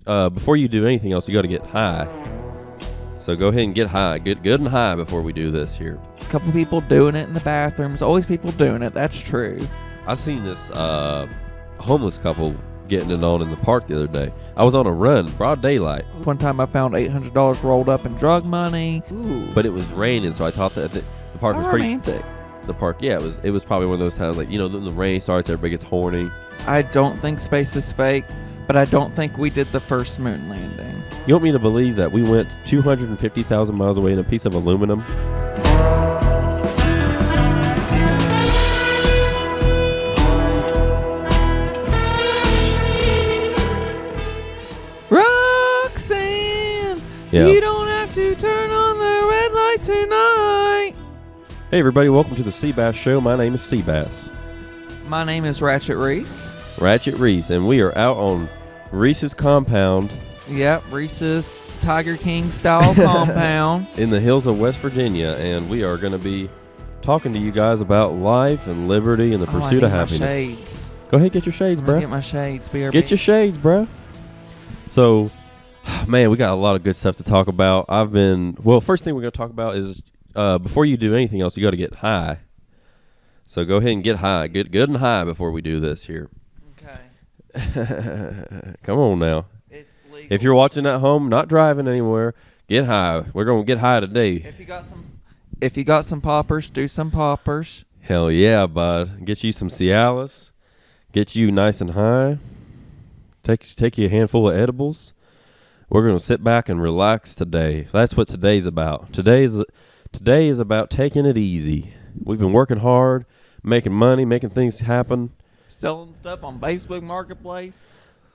before you do anything else, you got to get high. So go ahead and get high. Get good and high before we do this here. A couple people doing it in the bathrooms. Always people doing it. That's true. I seen this homeless couple getting it on in the park the other day. I was on a run, broad daylight. One time I found $800 rolled up in drug money. Ooh. But it was raining, so I thought that the park was pretty romantic. The park, yeah, it was probably one of those times, like, when the rain starts, everybody gets horny. I don't think space is fake, but I don't think we did the first moon landing. You want me to believe that we went 250,000 miles away in a piece of aluminum? Roxanne, yeah. You don't have to turn on the red light tonight. Hey everybody, welcome to the Seabass Show. My name is Seabass. My name is Ratchet Reese. Ratchet Reese, and we are out on Reese's compound. Yep, Reese's Tiger King style compound. In the hills of West Virginia, and we are going to be talking to you guys about life and liberty and the pursuit of happiness. My shades. Go ahead, get your shades, bro. Get my shades, BRB. Get your shades, bro. So, man, we got a lot of good stuff to talk about. First thing we're going to talk about is before you do anything else, you got to get high. So go ahead and get high. Get good and high before we do this here. Okay. Come on now. It's legal. If you're watching at home, not driving anywhere, get high. We're going to get high today. If you got some poppers, do some poppers. Hell yeah, bud. Get you some Cialis. Get you nice and high. Take you a handful of edibles. We're going to sit back and relax today. That's what today's about. Today is about taking it easy. We've been working hard, making money, making things happen. Selling stuff on Facebook Marketplace.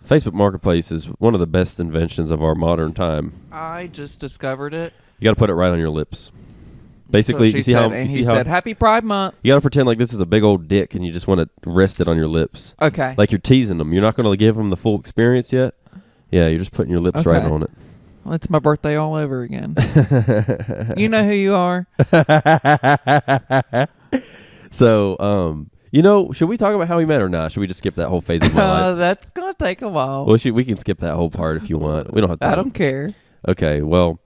Facebook Marketplace is one of the best inventions of our modern time. I just discovered it. You got to put it right on your lips. Basically, so you see how he said, "Happy Pride Month." You got to pretend like this is a big old dick, and you just want to rest it on your lips. Okay. Like you're teasing them. You're not going to give them the full experience yet. Yeah, you're just putting your lips right on it. Well, it's my birthday all over again. You know who you are. So, should we talk about how we met or not? Should we just skip that whole phase of my life? That's gonna take a while. Well, we can skip that whole part if you want. We don't have to. I don't care. Okay, well,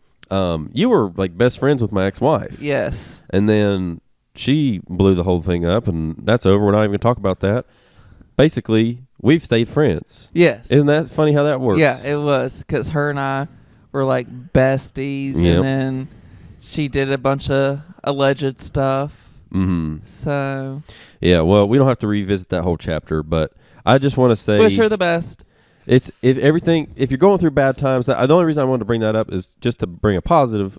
you were like best friends with my ex-wife. Yes. And then she blew the whole thing up, and that's over. We're not even going to talk about that. Basically, we've stayed friends. Yes. Isn't that funny how that works? Yeah, it was, because her and I were like besties, Yep. and then she did a bunch of alleged stuff. Mm-hmm. So. Yeah, well, we don't have to revisit that whole chapter, but I just want to say, wish her the best. If you're going through bad times, the only reason I wanted to bring that up is just to bring a positive,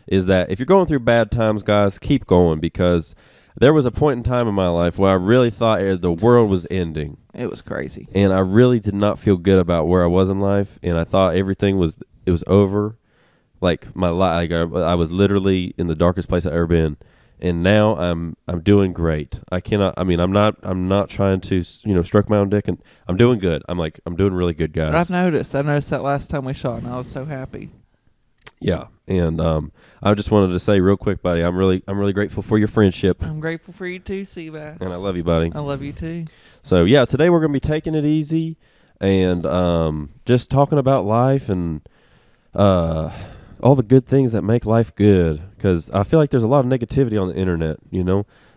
is that if you're going through bad times, guys, keep going, because there was a point in time in my life where I really thought the world was ending. It was crazy. And I really did not feel good about where I was in life, and I thought everything was over. Like my life, I was literally in the darkest place I've ever been. And now I'm doing great. I'm not trying to, stroke my own dick, and I'm doing good. I'm doing really good, guys. I've noticed that last time we shot, and I was so happy. Yeah. And I just wanted to say real quick, buddy, I'm really grateful for your friendship. I'm grateful for you too, Seabass. And I love you, buddy. I love you too. So yeah, today we're gonna be taking it easy and just talking about life and all the good things that make life good, because I feel like there's a lot of negativity on the internet,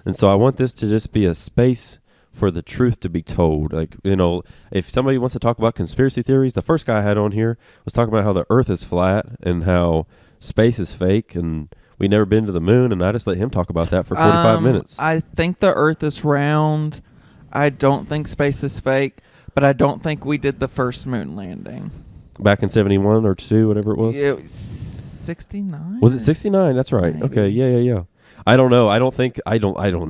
and so I want this to just be a space for the truth to be told. Like, if somebody wants to talk about conspiracy theories, the first guy I had on here was talking about how the earth is flat and how space is fake and we never been to the moon, and I just let him talk about that for 45 minutes. I think the earth is round. I don't think space is fake, but I don't think we did the first moon landing. Back in 71 or 2, whatever it was? It was 69? Was it 69? That's right. Maybe. Okay, yeah. I don't know. I don't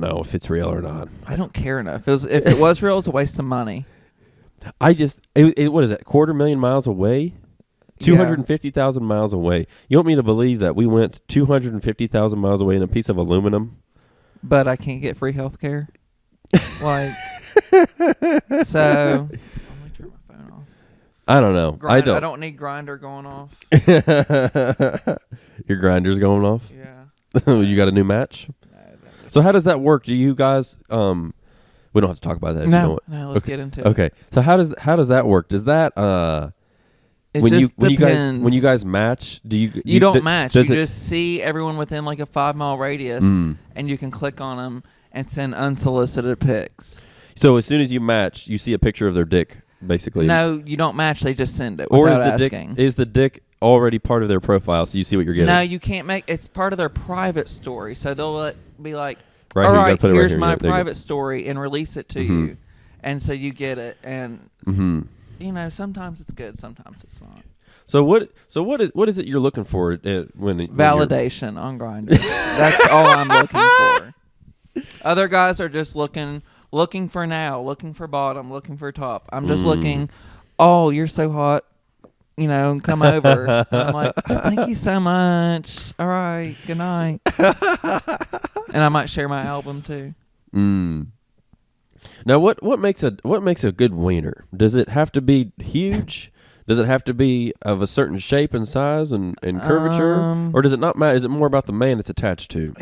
know if it's real or not. I don't care enough. If it was real, it's a waste of money. What is it, 250,000 miles away? 250,000 miles away. You want me to believe that we went 250,000 miles away in a piece of aluminum? But I can't get free health care? So... I don't know. I don't need grinder going off. Your grinder's going off? Yeah. You got a new match? No, so how does that work? Do you guys we don't have to talk about that if you know it. No, let's get into it. Okay. So how does that work? Does that It when just you depends. when you guys match, You don't match. You does it, just see everyone within like a 5-mile radius, and you can click on them and send unsolicited pics. so as soon as you match, you see a picture of their dick, basically. No, you don't match. They just send it Or without is the asking. dick already part of their profile, so you see what you're getting? No, you can't make. It's part of their private story, so they'll be like, Right "All here, you gotta right, put it right here's here. my Yeah, there you go. private story," and release it to you, and so you get it. And sometimes it's good, sometimes it's not. So what is it you're looking for when Validation on Grindr. That's all I'm looking for. Other guys are just looking for now, looking for bottom, looking for top. I'm just looking. Oh, you're so hot. Come over. And I'm like, thank you so much. All right, good night. And I might share my album too. Now, what makes a good wiener? Does it have to be huge? Does it have to be of a certain shape and size and curvature, or does it not matter? Is it more about the man it's attached to?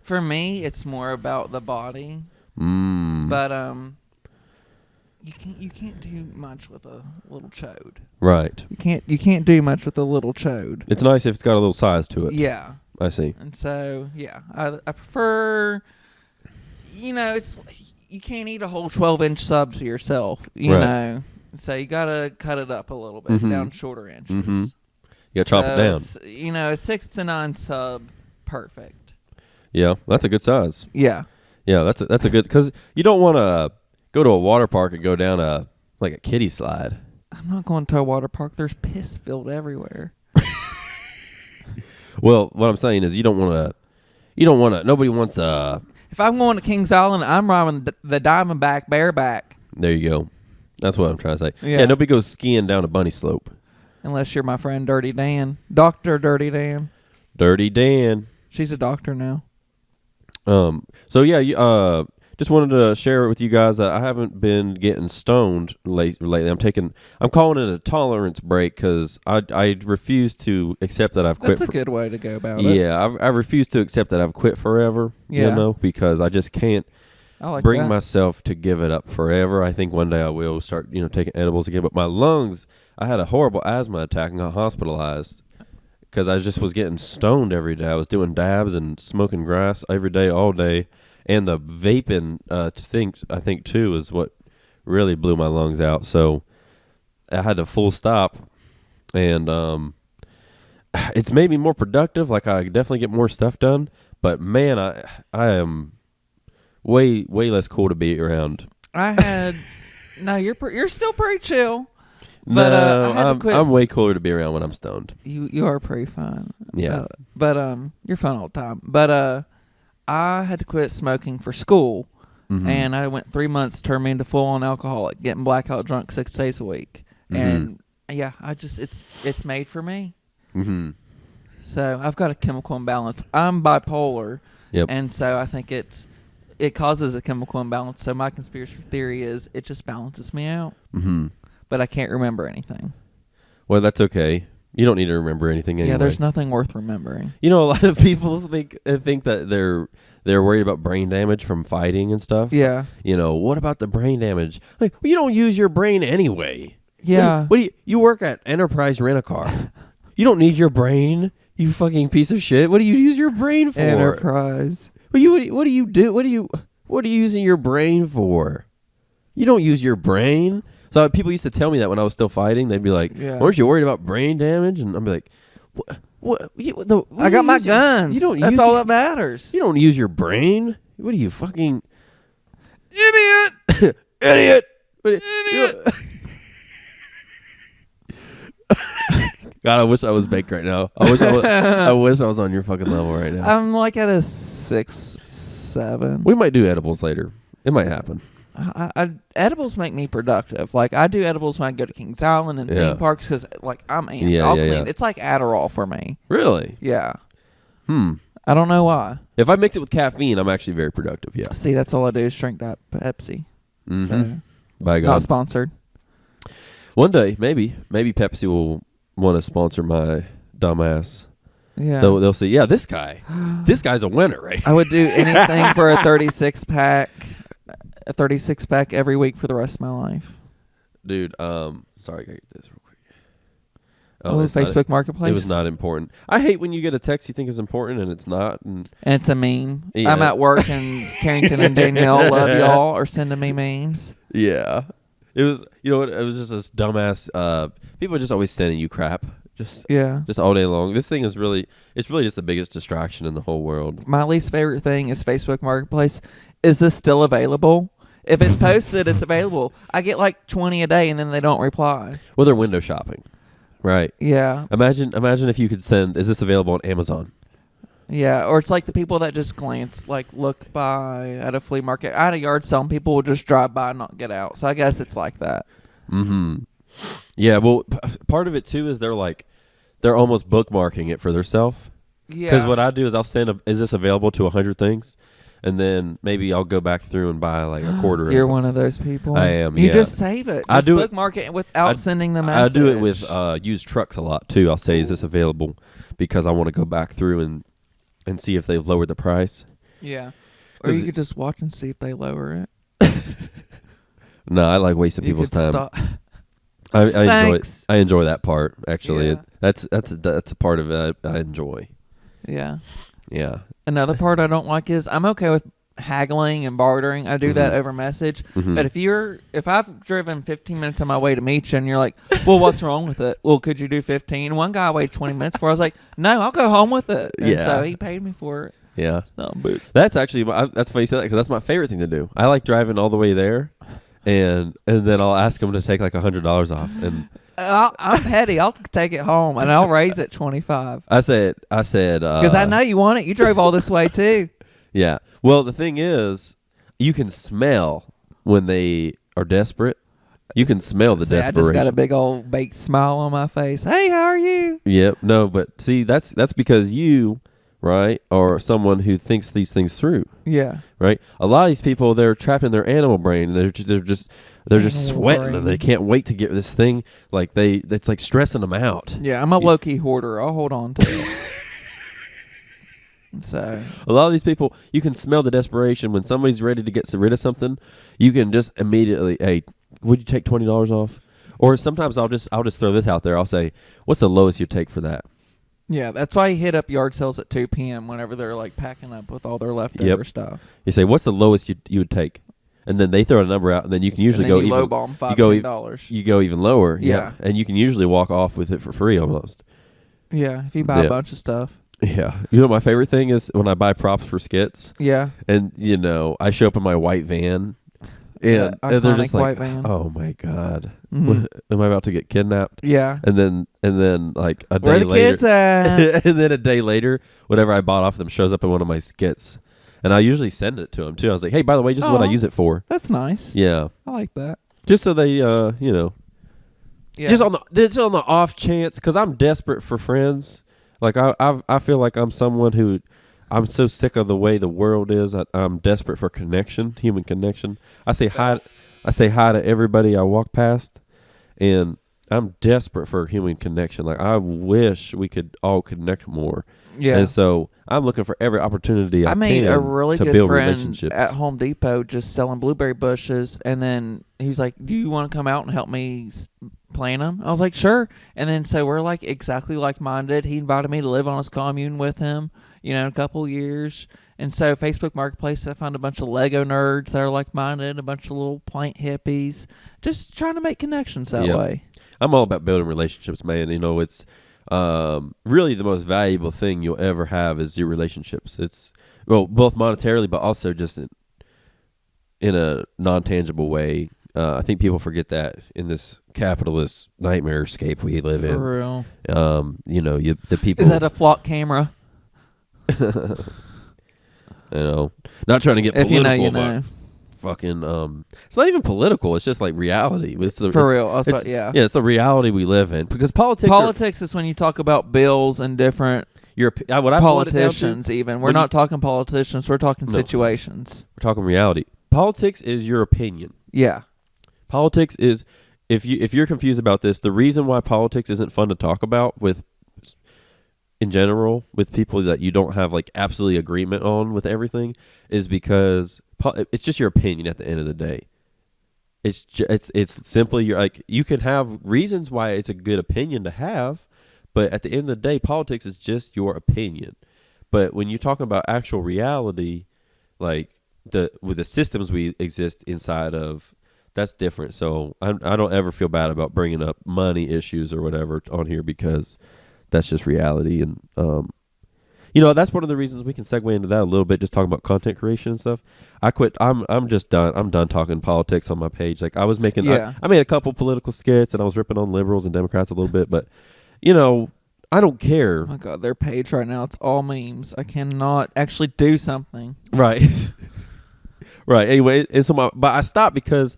For me, it's more about the body. But you can't do much with a little chode. Right. You can't do much with a little chode. It's nice if it's got a little size to it. Yeah. I see. And so I prefer. It's you can't eat a whole 12-inch sub to yourself. You know. So you gotta cut it up a little bit down shorter inches. You gotta chop it down. A 6 to 9 sub, perfect. Yeah, that's a good size. Yeah. Yeah, that's a good, because you don't want to go to a water park and go down a kiddie slide. I'm not going to a water park. There's piss filled everywhere. Well, what I'm saying is you don't want to. Nobody wants a. If I'm going to Kings Island, I'm riding the Diamondback bareback. There you go. That's what I'm trying to say. Yeah, nobody goes skiing down a bunny slope. Unless you're my friend Dirty Dan. Dr. Dirty Dan. Dirty Dan. She's a doctor now. So yeah, just wanted to share it with you guys that I haven't been getting stoned lately. I'm calling it a tolerance break because I refuse to accept that I've quit. That's a good way to go about it. Yeah, I refuse to accept that I've quit forever. Yeah. Because I just can't bring that. myself to give it up forever. I think one day I will start, taking edibles again. But my lungs, I had a horrible asthma attack and got hospitalized because I just was getting stoned every day. I was doing dabs and smoking grass every day, all day. And the vaping I think too is what really blew my lungs out. So I had to full stop, and it's made me more productive. Like I definitely get more stuff done. But man, I am way less cool to be around. No, you're still pretty chill. But no, I had to quit. I'm way cooler to be around when I'm stoned. You are pretty fun. Yeah. But you're fun all the time. But I had to quit smoking for school, and I went 3 months, turned me into full-on alcoholic, getting blackout drunk 6 days a week. And yeah, it's made for me. So I've got a chemical imbalance. I'm bipolar, and so I think it causes a chemical imbalance. So my conspiracy theory is it just balances me out. But I can't remember anything. Well, that's okay. You don't need to remember anything anyway. Yeah, there's nothing worth remembering. A lot of people think that they're worried about brain damage from fighting and stuff. Yeah. What about the brain damage? Like, well, you don't use your brain anyway. Yeah. What do you work at Enterprise Rent-A-Car? You don't need your brain, you fucking piece of shit. What do you use your brain for? Enterprise. Well, what do you do? What are you using your brain for? You don't use your brain. So people used to tell me that when I was still fighting. They'd be like, "Aren't you worried about brain damage?" And I'd be like, "What? I got my guns. That's all that matters. You don't use your brain. What are you, fucking idiot? Idiot! God, I wish I was baked right now. I wish I was on your fucking level right now. I'm like at a 6, 7. We might do edibles later. It might happen. Edibles make me productive. Like I do edibles when I go to Kings Island and theme parks because like I'm amped. I'll clean. It's like Adderall for me. Really? Yeah. I don't know why. If I mix it with caffeine, I'm actually very productive. Yeah. See, that's all I do is drink that Pepsi. So, by God. not sponsored. One day, maybe Pepsi will want to sponsor my dumbass. Yeah. They'll say, yeah, this guy's a winner, right? I would do anything for a 36-pack. A 36-pack every week for the rest of my life. Dude, sorry, I gotta get this real quick. it's not- Facebook Marketplace. It was not important. I hate when you get a text you think is important and it's not. And it's a meme. Yeah. I'm at work and Carrington and Danielle love y'all are sending me memes. yeah, it was. You know what? It was just this dumbass. People are just always sending you crap. Just all day long. This thing is really. It's really just the biggest distraction in the whole world. My least favorite thing is Facebook Marketplace. Is this still available? If it's posted, it's available. I get like 20 a day, and then they don't reply. Well, they're window shopping, right? Yeah. Imagine if you could send. Is this available on Amazon? Yeah, or it's like the people that just glance, like look by at a flea market. I had a yard sale, and people will just drive by and not get out. So I guess it's like that. Mm-hmm. Yeah. Well, part of it too is they're almost bookmarking it for themselves. Yeah. Because what I do is I'll send is this available to 100 things? And then maybe I'll go back through and buy like a quarter of You're it. one of those people. I am, You yeah. just save it. I Just do it- bookmark it without sending the message. I do it with used trucks a lot too. I'll say, is this available? Because I want to go back through and see if they've lowered the price. Yeah. Or you could just watch and see if they lower it. No, I like wasting You people's could time. stop. I enjoy Thanks. I enjoy that part actually. Yeah. That's a part of it I enjoy. Yeah. Yeah. Another part I don't like is I'm okay with haggling and bartering. I do that over message. Mhm. But if I've driven 15 minutes on my way to meet you and you're like, well, what's wrong with it? Well, could you do 15? One guy waited 20 minutes for it. I was like, no, I'll go home with it. And Yeah. so he paid me for it. Yeah. So, but That's actually that's funny you said that because that's my favorite thing to do. I like driving all the way there, and then I'll ask them to take like $100 off, and I'm petty. I'll take it home and I'll raise it 25. I said Because I know you want it. You drove all this way too. Yeah. Well, the thing is, you can smell when they are desperate. You can smell the See, I desperation. just got a big old baked smile on my face. Hey, how are you? Yep. No, but see, that's because you, right, are someone who thinks these things through. Yeah. Right. A lot of these people, they're trapped in their animal brain. And they're just Animal sweating, brain. and they can't wait to get this thing. Like it's like stressing them out. Yeah, I'm a low-key hoarder. I'll hold on to it. So A lot of these people, you can smell the desperation when somebody's ready to get rid of something. You can just immediately, hey, would you take $20 off? Or sometimes I'll just throw this out there. I'll say, what's the lowest you take for that? yeah, that's why I hit up yard sales at 2 p.m. whenever they're like packing up with all their leftover stuff. You say, what's the lowest you would take? And then they throw a number out, and then you can usually And then go you even lowball 'em $5, you go $10. you go even lower. Yeah. And you can usually walk off with it for free almost. Yeah, if you buy Yeah. a bunch of stuff. Yeah. You know what my favorite thing is when I buy props for skits, Yeah. and I show up in my white van, and they're Iconic just like, white van. oh my god, Mhm. am I about to get kidnapped? Yeah. And then like a Where day the later, kids at? and then a day later, whatever I bought off them shows up in one of my skits, and I usually send it to them too. I was like, hey, by the way, just what I Aw. use it for. That's nice. Yeah, I like that. just so they Yeah. just on the off chance, because I'm desperate for friends. Like I feel like I'm someone who, I'm so sick of the way the world is. I'm desperate for connection, human connection. I say hi to everybody I walk past, and I'm desperate for human connection. Like I wish we could all connect more. Yeah. And so I'm looking for every opportunity I made can a really to good build friend relationships. at Home Depot just selling blueberry bushes, and then he was like, do you want to come out and help me plant them? I was like, sure. And then so we're like exactly like-minded. He invited me to live on his commune with him, in a couple years. And so Facebook Marketplace, I found a bunch of Lego nerds that are like-minded, a bunch of little plant hippies, just trying to make connections that Yep. way. I'm all about building relationships, man. It's really the most valuable thing you'll ever have is your relationships. It's both monetarily, but also just in a non-tangible way. I think people forget that in this capitalist nightmare escape we live in. For real. The people. Is that a flock camera? Not trying to get If political, you know, you but know. fucking it's not even political. It's just like reality. It's the For real. Yeah, it's the reality we live in because Politics is when you talk about bills and different what I boiled it down to- politicians. Even we're when not talking politicians. We're talking No. situations. We're talking reality. Politics is your opinion. Yeah. Politics is if you're confused about this, the reason why politics isn't fun to talk about in general with people that you don't have like absolutely agreement on with everything is because it's just your opinion at the end of the day. It's simply you can have reasons why it's a good opinion to have, But at the end of the day, politics is just your opinion. But when you're talking about actual reality, like with the systems we exist inside of, that's different. So I don't ever feel bad about bringing up money issues or whatever on here, because that's just reality. And that's one of the reasons we can segue into that a little bit, just talking about content creation and stuff. I quit. I'm just done. I'm done talking politics on my page. Like I was making, I made a couple political skits, and I was ripping on liberals and Democrats a little bit, but I don't care. Oh my God, their page right now, it's all memes. I cannot actually do something. Right. Right. Anyway, and so but I stopped because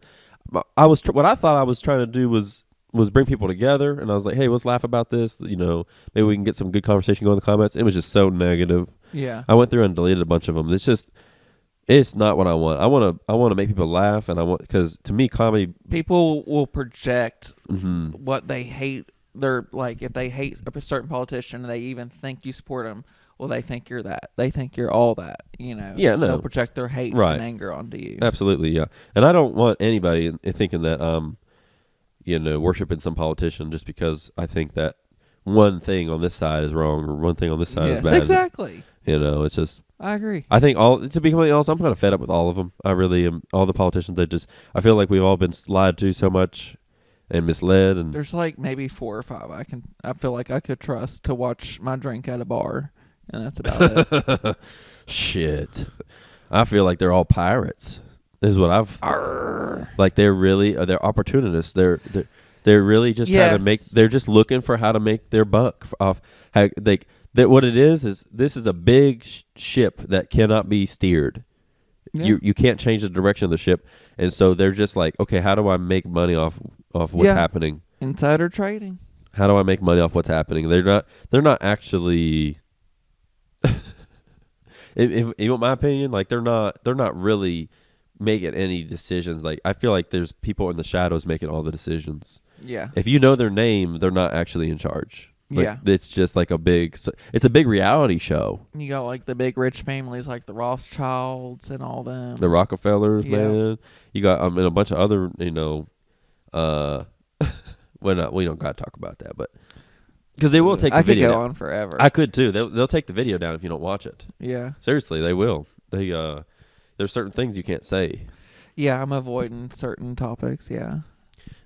what I thought I was trying to do was bring people together, and I was like, hey, let's laugh about this. Maybe we can get some good conversation going in the comments. It was just so negative. Yeah. I went through and deleted a bunch of them. It's not what I want. I want to make people laugh, and because to me, comedy, people will project what they hate. They're like, if they hate a certain politician and they even think you support them, well, they think you're that. They think you're all that. Yeah, no. They'll project their hate and anger onto you. Absolutely, yeah. And I don't want anybody thinking that worshiping some politician just because I think that one thing on this side is wrong or one thing on this side is bad. Exactly. It's just. I agree. I think to be completely honest, I'm kind of fed up with all of them. I really am. All the politicians, I feel like we've all been lied to so much and misled. And there's like maybe 4 or 5 I feel like I could trust to watch my drink at a bar, and that's about it. Shit. I feel like they're all pirates. This is what I've like. They're opportunists. They're really just trying to make. They're just looking for how to make their buck off. What it is this is a big ship that cannot be steered. Yeah. You can't change the direction of the ship, and so they're just like, okay, how do I make money off what's happening? Insider trading. How do I make money off what's happening? They're not actually. If you want my opinion, like they're not really making any decisions. Like I feel like there's people in the shadows making all the decisions. Yeah. If you know their name, they're not actually in charge. Like, it's just like it's a big reality show. You got like the big rich families like the Rothschilds and all them. The Rockefellers, man. You got and a bunch of other, we don't got to talk about that, but because they will take the video down. I could go on forever. I could too. They'll take the video down if you don't watch it. Yeah. Seriously, they will. There's certain things you can't say. Yeah, I'm avoiding certain topics, yeah.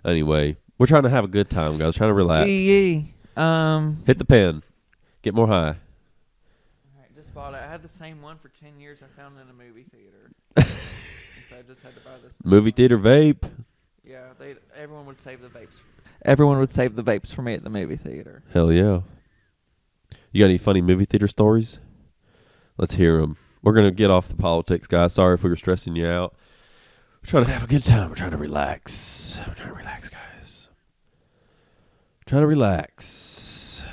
Anyway, we're trying to have a good time, guys. Trying to relax. Hit the pen. Get more high. Alright, just bought it. I had the same one for 10 years. I found it in a movie theater. So I just had to buy this. Movie theater vape. Yeah, everyone would save the vapes. Everyone would save the vapes for me at the movie theater. Hell yeah. You got any funny movie theater stories? Let's hear them. We're going to get off the politics, guys. Sorry if we were stressing you out. We're trying to have a good time. We're trying to relax. We're trying to relax, guys. Trying to relax.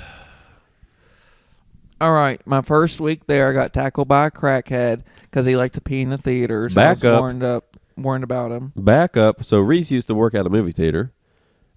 All right. My first week there, I got tackled by a crackhead because he liked to pee in the theaters. Back I up. was warned about him. Back up. So Reese used to work at a movie theater.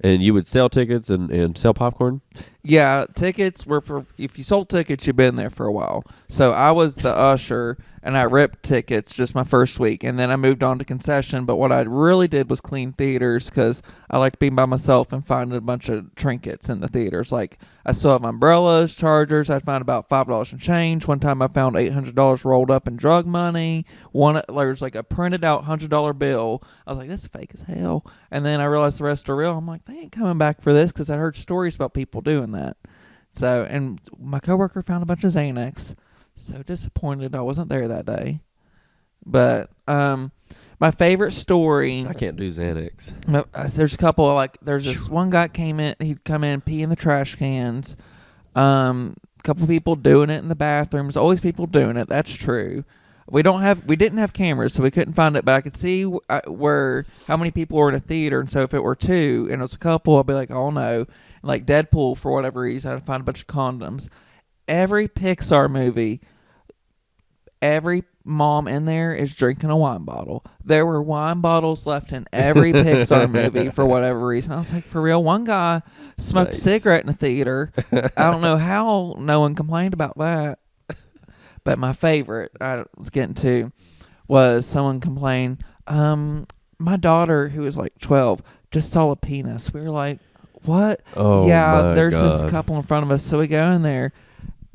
And you would sell tickets and sell popcorn? Yeah, tickets were for, if you sold tickets, you've been there for a while. So I was the usher, and I ripped tickets just my first week. And then I moved on to concession. But what I really did was clean theaters because I liked being by myself and finding a bunch of trinkets in the theaters. Like, I still have umbrellas, chargers. I'd find about $5 in change. One time I found $800 rolled up in drug money. There's like a printed out $100 bill. I was like, this is fake as hell. And then I realized the rest are real. I'm like, they ain't coming back for this because I heard stories about people doing that. So, and my coworker found a bunch of Xanax. So disappointed I wasn't there that day. But my favorite story. I can't do Xanax. There's a couple, like, there's this one guy came in, he'd come in and pee in the trash cans. A couple people doing it in the bathrooms. Always people doing it. That's true. We didn't have cameras, so we couldn't find it, but I could see how many people were in a theater. And so if it were 2 and it was a couple, I'd be like, oh no. And like Deadpool, for whatever reason, I'd find a bunch of condoms. Every Pixar movie, every mom in there is drinking a wine bottle. There were wine bottles left in every Pixar movie for whatever reason. I was like, for real? One guy smoked a cigarette in a theater. I don't know how no one complained about that. But my favorite I was getting to was someone complained, my daughter, who was like 12, just saw a penis. We were like, what? Oh, yeah, my there's God. this couple in front of us. So we go in there,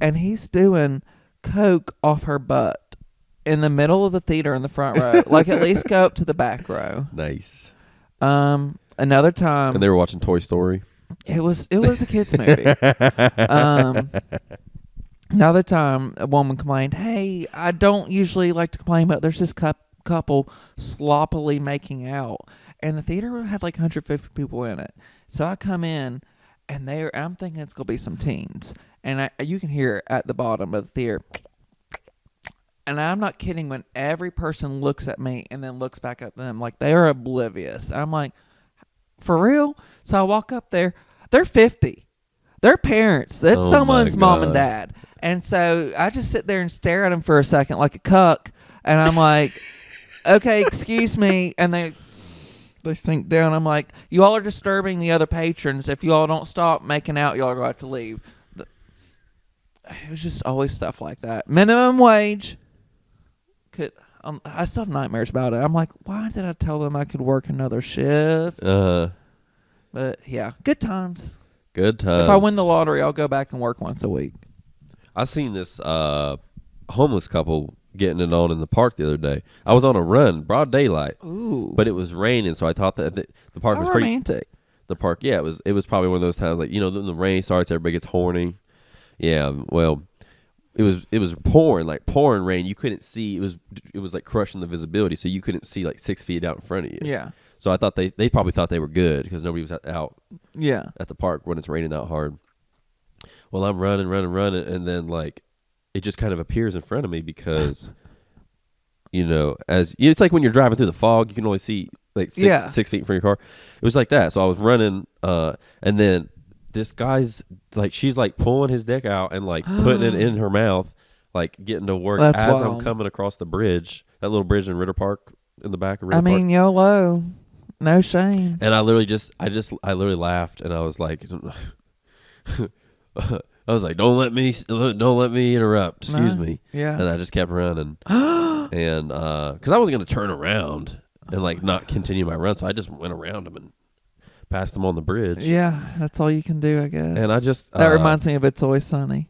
and he's doing coke off her butt in the middle of the theater in the front row. Like, at least go up to the back row. Nice. Another time, And they were watching Toy Story. it was a kids movie. Another time, a woman complained, "Hey, I don't usually like to complain, but there's this couple sloppily making out." And the theater had like 150 people in it. So I come in, and I'm thinking it's going to be some teens. And you can hear it at the bottom of the theater. And I'm not kidding when every person looks at me and then looks back at them. Like, they are oblivious. I'm like, for real? So I walk up there. They're 50. They're parents. That's Oh, someone's my mom and God. dad. And so I just sit there and stare at them for a second like a cuck. And I'm like, okay, excuse me. And they sink down. I'm like, you all are disturbing the other patrons. If you all don't stop making out, you all are going to have to leave. It was just always stuff like that. Minimum wage. I still have nightmares about it. I'm like, why did I tell them I could work another shift? But yeah, good times. Good times. If I win the lottery, I'll go back and work once a week. I seen this homeless couple getting it on in the park the other day. I was on a run, broad daylight. Ooh. But it was raining, so I thought that the park How was pretty. romantic. The park, yeah, it was probably one of those times, like, you know, when the rain starts, everybody gets horny. Yeah, well, it was pouring rain. You couldn't see. It was like crushing the visibility, so you couldn't see like 6 feet out in front of you. Yeah. So I thought they probably thought they were good because nobody was out Yeah. at the park when it's raining that hard. Well, I'm running, and then like it just kind of appears in front of me because, you know, it's like when you're driving through the fog, you can only see like 6 feet in front of your car. It was like that. So I was running, and then this guy's like, she's like pulling his dick out and like putting it in her mouth, like getting to work That's as wild. I'm coming across the bridge, that little bridge in Ritter Park, in the back of Ritter I Park. mean, YOLO. No shame. And I literally laughed, and I was like, don't let me interrupt. Excuse me. Yeah. And I just kept running, and because I wasn't gonna turn around and like not continue my run, so I just went around him and passed him on the bridge. Yeah, that's all you can do, I guess. And I just that reminds me of It's Always Sunny.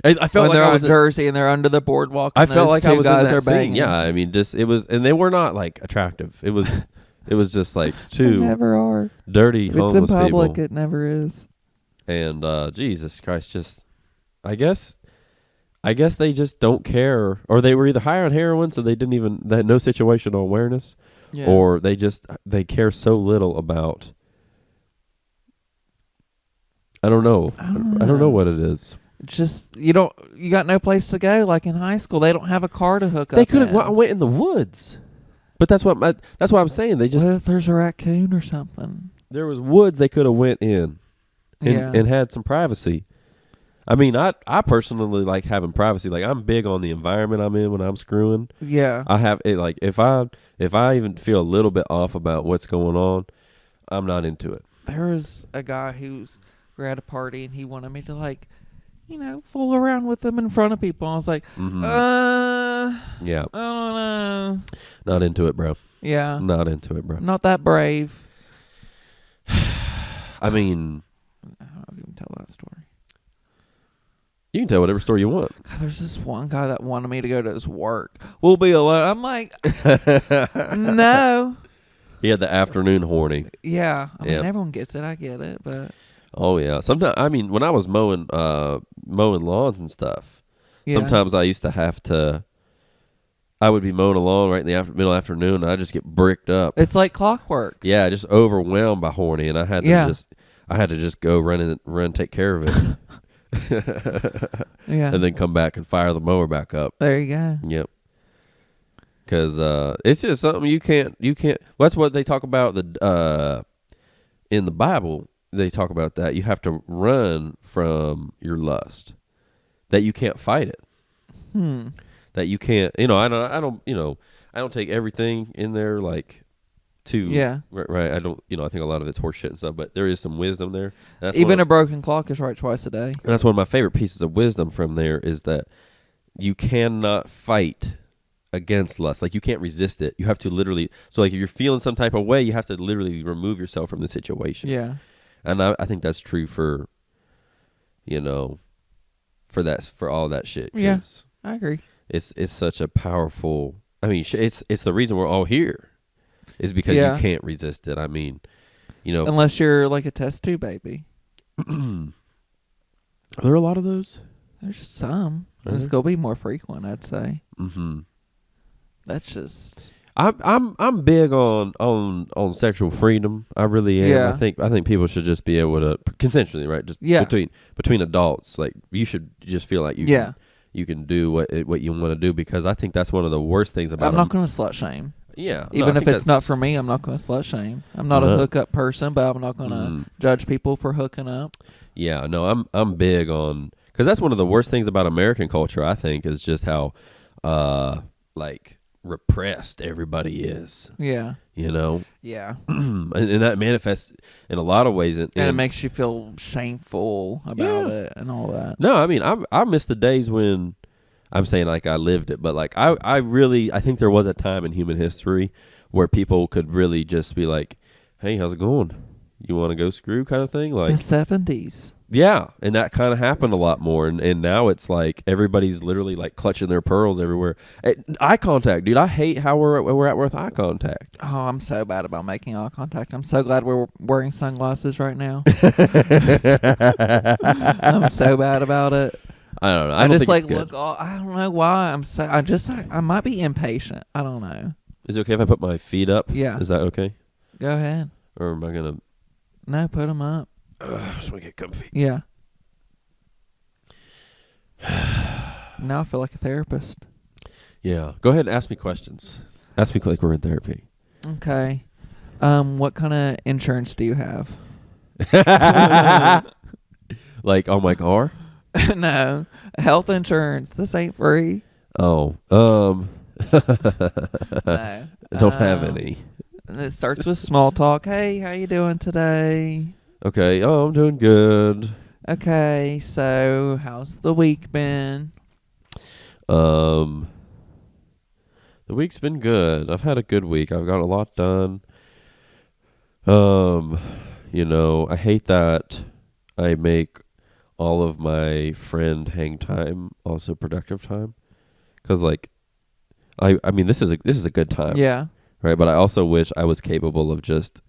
I felt when like they're I on was Jersey and they're under the boardwalk. And I felt like I was guys in are that scene. banging. Yeah, I mean, just it was, and they were not like attractive. It was just like They two never are. dirty If it's homeless in public, people. it never is. And Jesus Christ, just I guess they just don't care, or they were either high on heroin, so they had no situational awareness, Yeah. or they care so little about. I don't know. I don't know what it is. It's just you got no place to go. Like in high school, they don't have a car to hook up. They could have in. went in the woods, but that's what I'm saying. They just What if there's a raccoon or something? there was woods they could have went in, and had some privacy. I mean, I personally like having privacy. Like, I'm big on the environment I'm in when I'm screwing. Yeah. I have it like if I even feel a little bit off about what's going on, I'm not into it. There was a guy we're at a party and he wanted me to like, fool around with him in front of people. I was like, Yeah, I don't know. not into it, bro. Yeah. Not into it, bro. Not that brave. I mean, I don't know if you can tell that story. you can tell whatever story you want. God, there's this one guy that wanted me to go to his work. We'll be alone. I'm like, no. He had the afternoon horny. Yeah. I mean, Yep. everyone gets it. I get it. But Oh yeah. Sometimes, I mean, when I was mowing lawns and stuff, yeah. sometimes I used to have to. I would be mowing along right in the middle afternoon, and I just get bricked up. It's like clockwork. Yeah, just overwhelmed by horny, and I had to just go run, take care of it, Yeah. and then come back and fire the mower back up. There you go. Yep. Because it's just something you can't. Well, that's what they talk about in the Bible. They talk about that you have to run from your lust, that you can't fight it. That you can't. I don't take everything in there like to. Yeah. Right. I don't. I think a lot of it's horseshit and stuff, but there is some wisdom there. That's Even a broken clock is right twice a day. that's one of my favorite pieces of wisdom from there is that you cannot fight against lust. Like, you can't resist it. You have to literally. So like, if you're feeling some type of way, you have to literally remove yourself from the situation. Yeah. And I think that's true for, for all that shit. Yeah, I agree. It's such a powerful. I mean, it's the reason we're all here, is because you can't resist it. I mean, unless you're like a test tube baby. Are there a lot of those? There's some. And it's gonna be more frequent, I'd say. Mm-hmm. That's just. I'm big on sexual freedom. I really am. Yeah. I think people should just be able to consensually, right? Just between adults, like you should just feel like you can do what you want to do, because I think that's one of the worst things about. I'm not going to slut shame. Yeah. Even if it's not for me, I'm not going to slut shame. I'm not a hookup person, but I'm not going to judge people for hooking up. Yeah. No, I'm big on, because that's one of the worst things about American culture, I think, is just how like repressed everybody is. Yeah. Yeah. and that manifests in a lot of ways. And it makes you feel shameful about it and all that. No, I mean, I miss the days when, I'm saying like I lived it, but like I think there was a time in human history where people could really just be like, hey, how's it going? You want to go screw kind of thing? Like the 70s. Yeah, and that kind of happened a lot more, and now it's like everybody's literally like clutching their pearls everywhere. Eye contact, dude. I hate how we're at with eye contact. Oh, I'm so bad about making eye contact. I'm so glad we're wearing sunglasses right now. I'm so bad about it. I don't know. I just like look all. I don't know why. I might be impatient. I don't know. Is it okay if I put my feet up? Yeah. Is that okay? Go ahead. Or am I gonna? No, put them up. I just want to get comfy. Yeah. Now I feel like a therapist. Yeah. Go ahead and ask me questions. Ask me like we're in therapy. Okay. What kind of insurance do you have? Like on my car? No. Health insurance. This ain't free. Oh. No. I don't have any. And it starts with small talk. Hey, how you doing today? Okay. Oh, I'm doing good. Okay, so how's the week been? The week's been good. I've had a good week. I've got a lot done. I hate that I make all of my friend hang time also productive time. 'Cause like I mean this is a good time. Yeah. Right, but I also wish I was capable of just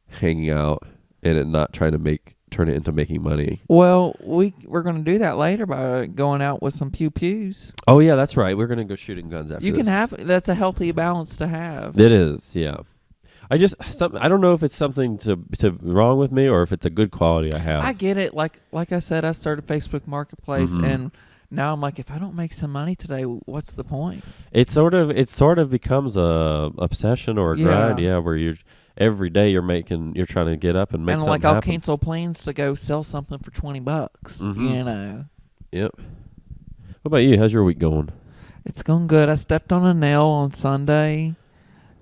hanging out and it not trying to turn it into making money. Well, we're going to do that later by going out with some pew-pews. Oh, yeah, that's right. We're going to go shooting guns after You can this. that's a healthy balance to have. It is, yeah. I don't know if it's something to wrong with me or if it's a good quality I have. I get it. Like I said, I started Facebook Marketplace, and now I'm like, if I don't make some money today, what's the point? It sort of becomes a obsession or a grind, where you're every day you're trying to get up and make something happen. I'll cancel plans to go sell something for $20. Yep. What about you? How's your week going? It's going good. I stepped on a nail on Sunday,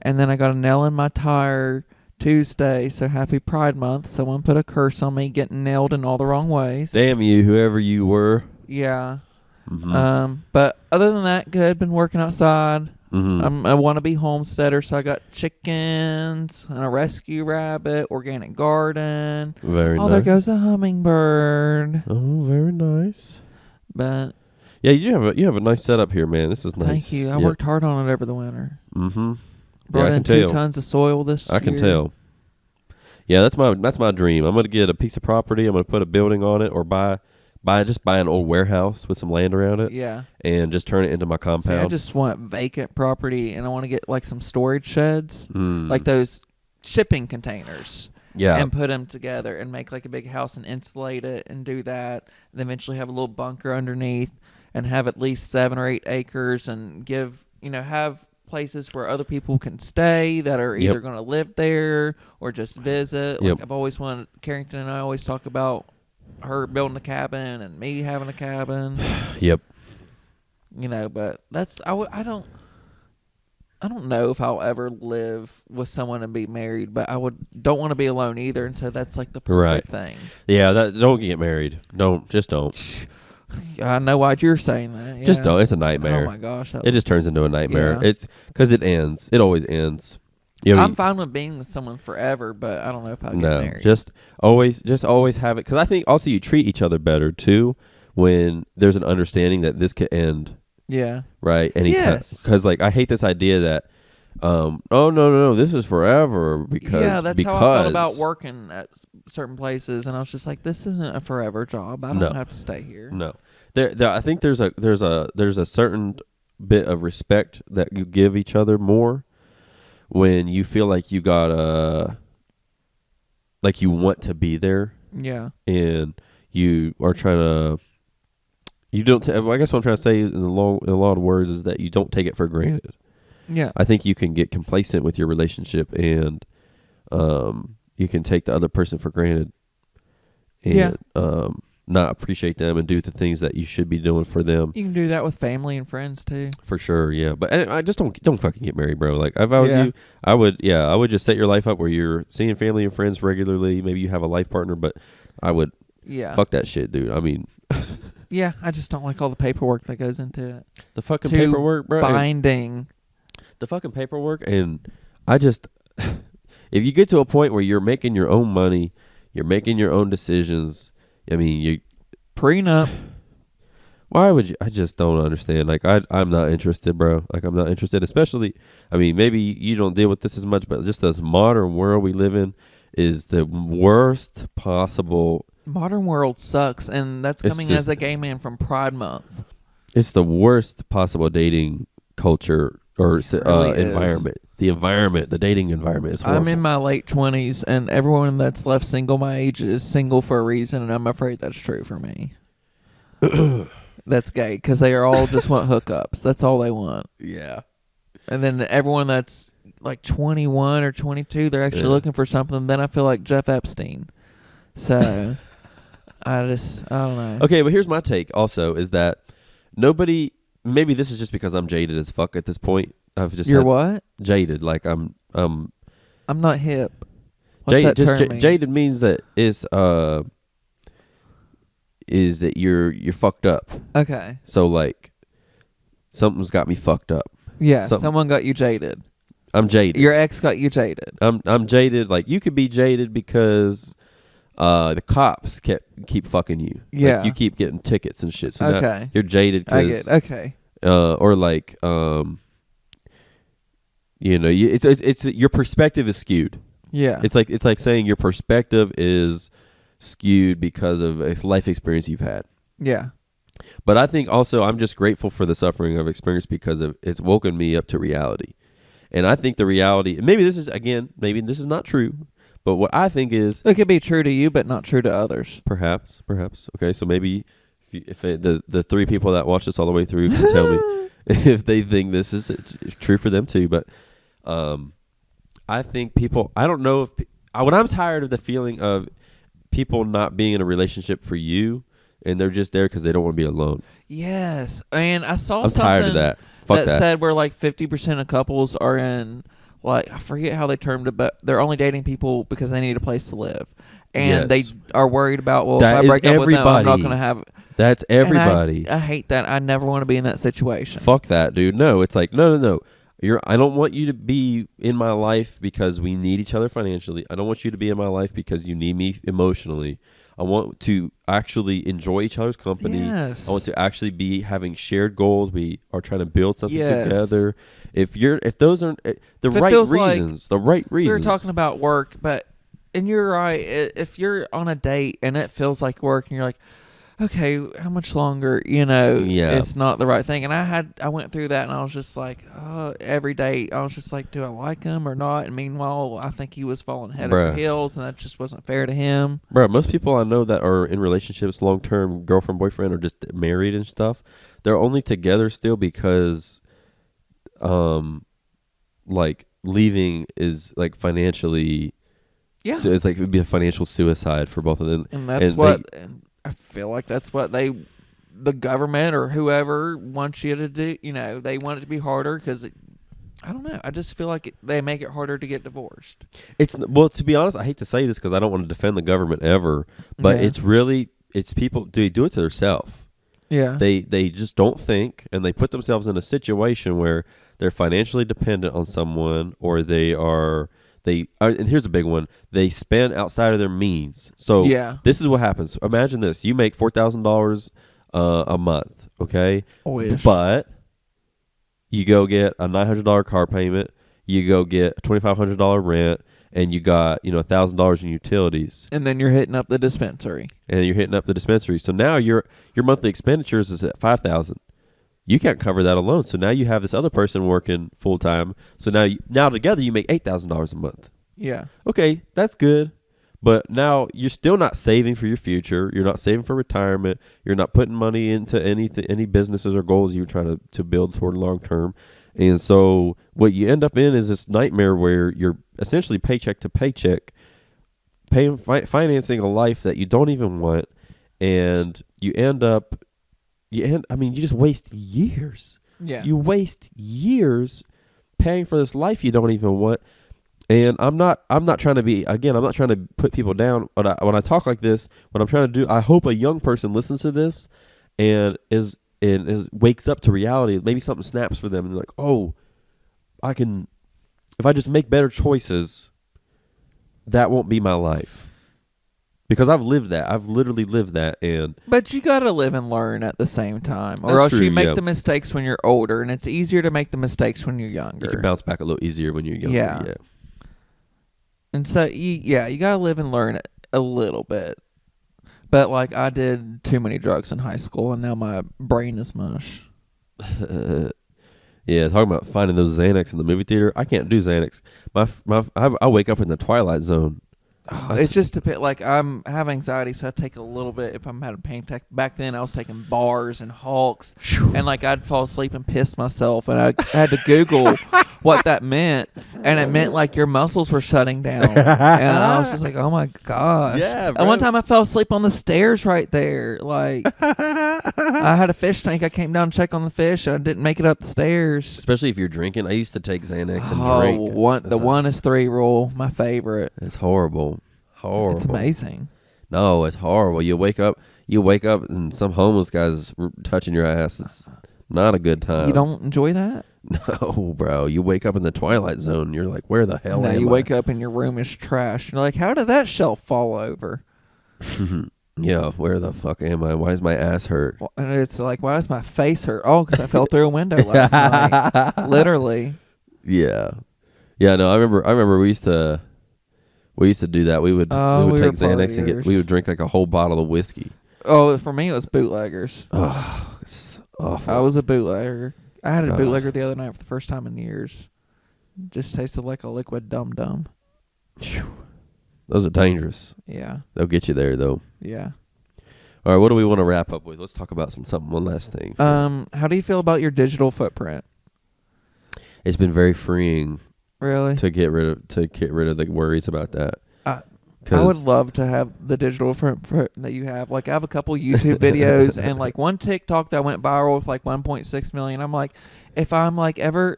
and then I got a nail in my tire Tuesday. So happy Pride Month. Someone put a curse on me getting nailed in all the wrong ways. Damn you, whoever you were. Yeah. But other than that, good. Been working outside. I want to be homesteader, so I got chickens and a rescue rabbit, organic garden. Very nice. Oh, there goes a hummingbird. Oh, very nice. But yeah, you have a nice setup here, man. This is nice. Thank you. I worked hard on it over the winter. Brought in 2 tons of soil this year. I can tell. Yeah, that's my dream. I'm gonna get a piece of property. I'm gonna put a building on it, or buy an old warehouse with some land around it. Yeah. And just turn it into my compound. See, I just want vacant property, and I want to get like some storage sheds, like those shipping containers. Yeah. And put them together and make like a big house and insulate it and do that. And eventually have a little bunker underneath and have at least 7 or 8 acres and have places where other people can stay that are either going to live there or just visit. Like I've always wanted, Carrington and I always talk about her building a cabin and me having a cabin. Yep. But that's I don't know if I'll ever live with someone and be married, but don't want to be alone either, and so that's like the perfect thing. Yeah, don't get married. Don't. I know why you're saying that. Yeah. Just don't. It's a nightmare. Oh my gosh, it just turns into a nightmare. Yeah. It's because it ends. It always ends. Yeah, I'm fine with being with someone forever, but I don't know if I'll get married. just always have it, because I think also you treat each other better too when there's an understanding that this could end. Yeah. Right. Anytime. Yes. Because like I hate this idea that, oh no, this is forever because that's how I felt about working at certain places, and I was just like, this isn't a forever job. I don't have to stay here. No, I think there's a certain bit of respect that you give each other more when you feel like you gotta, like you want to be there. Yeah. And you are trying to. You don't. I guess what I'm trying to say in a lot of words is that you don't take it for granted. Yeah. I think you can get complacent with your relationship, and you can take the other person for granted, and not appreciate them and do the things that you should be doing for them. You can do that with family and friends too. For sure, yeah. But I just don't fucking get married, bro. Like if I was you, I would just set your life up where you're seeing family and friends regularly. Maybe you have a life partner, but I would fuck that shit, dude. I mean. Yeah, I just don't like all the paperwork that goes into it. The fucking paperwork, bro. Binding. The fucking paperwork, and I just, if you get to a point where you're making your own money, you're making your own decisions. I mean, you prenup. Why would you? I just don't understand. Like I'm not interested, bro. Like I'm not interested. Especially, I mean, maybe you don't deal with this as much, but just this modern world we live in is the worst possible. Modern world sucks, and that's coming as a gay man from Pride Month. It's the worst possible dating culture or environment. The dating environment is horrible. I'm in my late 20s, and everyone that's left single my age is single for a reason, and I'm afraid that's true for me. That's gay, because they are all just want hookups. That's all they want. Yeah. And then everyone that's like 21 or 22, they're actually looking for something. Then I feel like Jeff Epstein. So... I don't know. Okay, but here's my take also is that maybe this is just because I'm jaded as fuck at this point. You're what? Jaded. Like I'm not hip. What's that term mean? Jaded means that is that you're fucked up. Okay. So like something's got me fucked up. Yeah, someone got you jaded. I'm jaded. Your ex got you jaded. I'm jaded. Like you could be jaded because the cops keep fucking you. Yeah. Like you keep getting tickets and shit. So now you're jaded. Okay. Or like, it's your perspective is skewed. Yeah. It's like saying your perspective is skewed because of a life experience you've had. Yeah. But I think also I'm just grateful for the suffering I've experienced because it's woken me up to reality. And I think the reality, maybe this is not true. But what I think is... It could be true to you, but not true to others. Perhaps. Okay, so maybe if the three people that watch this all the way through can tell me if they think this is true for them too. But I think people... I don't know if... When I'm tired of the feeling of people not being in a relationship for you, and they're just there because they don't want to be alone. Yes. And I saw something tired of that. Fuck that said where like 50% of couples are in... Like, I forget how they termed it, but they're only dating people because they need a place to live. And they are worried about, well, if I break up with them, I'm not going to have... That's everybody. I hate that. I never want to be in that situation. Fuck that, dude. No, it's like, no. I don't want you to be in my life because we need each other financially. I don't want you to be in my life because you need me emotionally. I want to actually enjoy each other's company. Yes. I want to actually be having shared goals. We are trying to build something together. If those aren't the right reasons, we were talking about work, and you're right. If you're on a date and it feels like work, and you're like, okay, how much longer? It's not the right thing. And I went through that, and I was just like, every day I was just like, do I like him or not? And meanwhile, I think he was falling head over heels, and that just wasn't fair to him. Bro, most people I know that are in relationships, long term, girlfriend, boyfriend, or just married and stuff, they're only together still because, like leaving is like financially. Yeah. So it's like it would be a financial suicide for both of them. And that's and I feel like that's what the government or whoever wants you to do. They want it to be harder because I don't know. I just feel like they make it harder to get divorced. To be honest, I hate to say this because I don't want to defend the government ever, but it's people do it to themselves. Yeah. They just don't think, and they put themselves in a situation where they're financially dependent on someone, or and here's a big one, they spend outside of their means. So this is what happens. Imagine this. You make $4,000 a month, okay? But you go get a $900 car payment, you go get a $2,500 rent, and you got, $1,000 in utilities. And then you're hitting up the dispensary. So now your monthly expenditures is at $5,000. You can't cover that alone. So now you have this other person working full time. So now together you make $8,000 a month. Yeah. Okay, that's good. But now you're still not saving for your future. You're not saving for retirement. You're not putting money into any businesses or goals you're trying to build toward long term. And so what you end up in is this nightmare where you're essentially paycheck to paycheck, financing a life that you don't even want, and you just waste years. Yeah. You waste years paying for this life you don't even want. And I'm not trying to put people down. When I talk like this, what I'm trying to do, I hope a young person listens to this and wakes up to reality. Maybe something snaps for them and they're like, oh, if I just make better choices, that won't be my life. Because I've lived that. I've literally lived that. But you got to live and learn at the same time. Or else you make the mistakes when you're older, and it's easier to make the mistakes when you're younger. You can bounce back a little easier when you're younger. Yeah. And so, you got to live and learn a little bit. But, I did too many drugs in high school, and now my brain is mush. Yeah, talking about finding those Xanax in the movie theater. I can't do Xanax. I wake up in the twilight zone. Oh, it's just I have anxiety, so I take a little bit if I'm having a panic attack. Back then, I was taking bars and Hulks, and I'd fall asleep and piss myself, and I had to Google what that meant, and it meant your muscles were shutting down, and I was just like, oh my gosh. Yeah, bro. And one time I fell asleep on the stairs right there. I had a fish tank. I came down to check on the fish, and I didn't make it up the stairs. Especially if you're drinking. I used to take Xanax and drink. The 1 is 3 rule, my favorite. It's horrible. Horrible. It's amazing. No, it's horrible. You wake up and some homeless guy's touching your ass. It's not a good time. You don't enjoy that? No, bro. You wake up in the twilight zone. You're like, where the hell am I? You wake up and your room is trash. You're like, how did that shelf fall over? Yeah, where the fuck am I? Why does my ass hurt? And it's like, why does my face hurt? Oh, because I fell through a window last night. Literally. Yeah. Yeah, no, I remember we used to do that. We would take Xanax and we would drink a whole bottle of whiskey. Oh, for me it was bootleggers. Oh, it's awful. I was a bootlegger. I had a bootlegger the other night for the first time in years. Just tasted like a liquid dum-dum. Those are dangerous. Yeah. They'll get you there though. Yeah. All right, what do we want to wrap up with? Let's talk about one last thing. How do you feel about your digital footprint? It's been very freeing. Really? To get rid of the worries about that. I would love to have the digital footprint that you have. I have a couple YouTube videos and one TikTok that went viral with 1.6 million. I'm like, if I'm ever,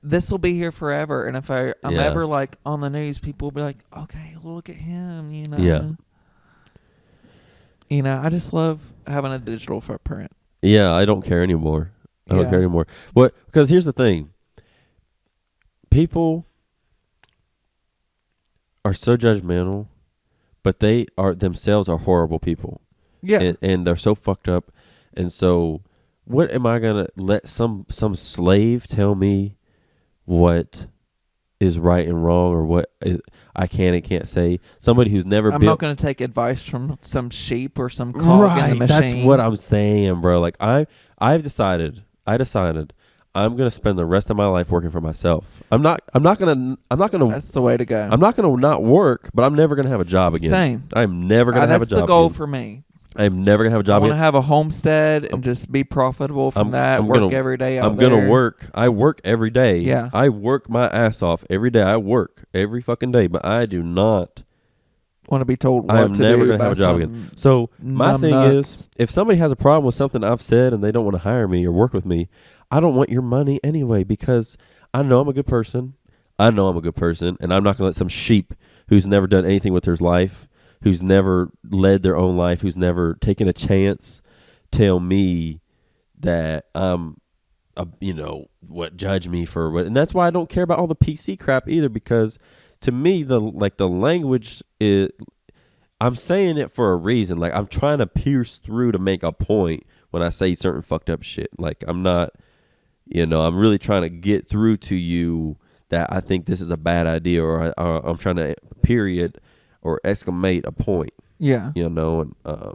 this will be here forever. And if I'm ever on the news, people will be like, okay, look at him, Yeah. I just love having a digital footprint. Yeah, I don't care anymore. I don't care anymore. Because here's the thing. People are so judgmental, but they are themselves are horrible people. Yeah. And they're so fucked up. And so what am I going to let some slave tell me what is right and wrong, or what I can and can't say? Somebody who's never I'm not going to take advice from some sheep or some cog in the machine. That's what I'm saying, bro. I've decided I'm gonna spend the rest of my life working for myself. I'm not gonna. That's the way to go. I'm not gonna not work, but I'm never gonna have a job again. Same. I'm never gonna have a job. That's the goal again. for me. I'm never gonna have a job. I want to have a homestead and just be profitable from that. I'm work gonna, every day. I'm gonna work. I work every day. Yeah. I work my ass off every day. I work every fucking day, but I do not want to be told what I'm to never do gonna have a job again. So my thing is, if somebody has a problem with something I've said and they don't want to hire me or work with me, I don't want your money anyway, because I know I'm a good person. And I'm not going to let some sheep who's never done anything with their life, who's never led their own life, who's never taken a chance, tell me that I'm what judge me for what, and that's why I don't care about all the PC crap either, because to me the language is, I'm saying it for a reason. Like, I'm trying to pierce through to make a point when I say certain fucked up shit. Like, I'm not, I'm really trying to get through to you that I think this is a bad idea, or I'm trying to period or exclamate a point. Yeah. And so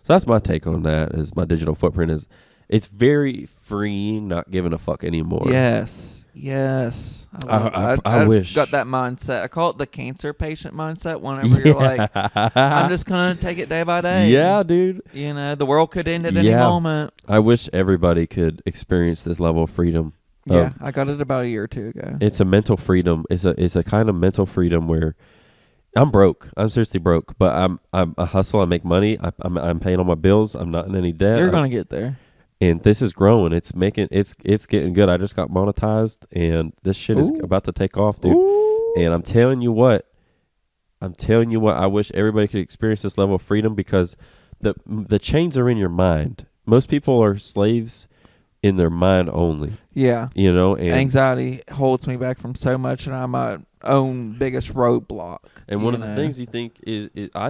that's my take on that. Is my digital footprint is, it's very freeing, not giving a fuck anymore. Yes. I wish. Got that mindset. I call it the cancer patient mindset. Whenever you're like, I'm just gonna take it day by day. Yeah, dude. The world could end at any moment. I wish everybody could experience this level of freedom. Yeah, I got it about a year or two ago. It's a mental freedom. It's a kind of mental freedom where I'm broke. I'm seriously broke, but I hustle. I make money. I'm paying all my bills. I'm not in any debt. You're gonna get there. And this is growing. It's getting good. I just got monetized, and this shit is about to take off, dude. Ooh. And I'm telling you what. I wish everybody could experience this level of freedom, because the chains are in your mind. Most people are slaves in their mind only. Yeah. And anxiety holds me back from so much, and I'm my own biggest roadblock. And one of the things I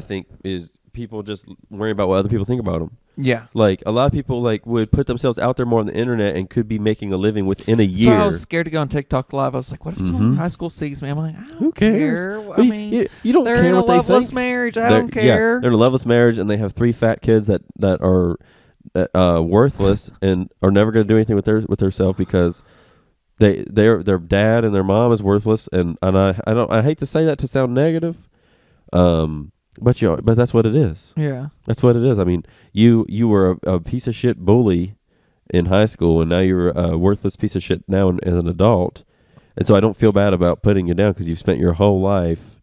think is people just worrying about what other people think about them. Yeah. Like, a lot of people would put themselves out there more on the internet and could be making a living within a year. So I was scared to go on TikTok Live. I was like, what if someone in high school sees me? I'm like, I don't care. I mean, you don't they're care in what a they loveless think. marriage. I don't care. Yeah, they're in a loveless marriage, and they have 3 fat kids that are worthless and are never going to do anything with themselves, because their dad and their mom is worthless. And I hate to say that to sound negative, but that's what it is. Yeah, that's what it is. I mean, you were a piece of shit bully in high school, and now you're a worthless piece of shit now as an adult. And so I don't feel bad about putting you down, because you've spent your whole life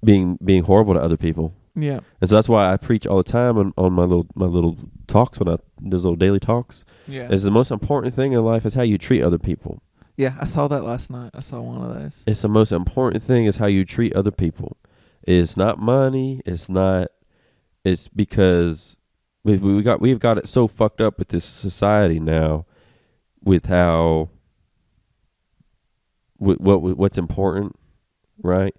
being horrible to other people. Yeah. And so that's why I preach all the time on my little talks, those little daily talks. Yeah. Is the most important thing in life is how you treat other people. Yeah, I saw that last night. I saw one of those. It's the most important thing is how you treat other people. It's not money. It's because we've got it so fucked up with this society now, with how what's important, right?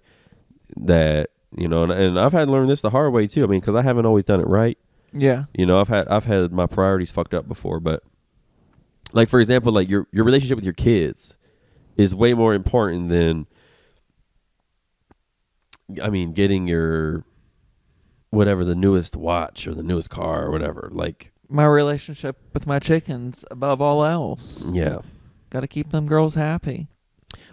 That, and I've had to learn this the hard way too. I mean, because I haven't always done it right. Yeah. I've had my priorities fucked up before, but like, for example, like your relationship with your kids is way more important than, getting your whatever, the newest watch or the newest car or whatever. Like, my relationship with my chickens above all else. Yeah. Got to keep them girls happy.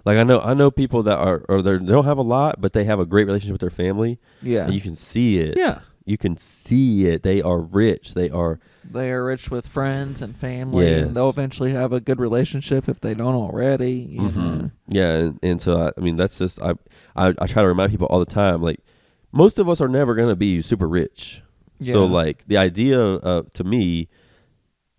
Like, I know people that they don't have a lot, but they have a great relationship with their family. Yeah. And you can see it. Yeah. You can see it. They are rich. They are rich with friends and family, yes. And they'll eventually have a good relationship if they don't already. You know? Yeah, and so that's just I try to remind people all the time. Like, most of us are never gonna be super rich. Yeah. So like the idea to me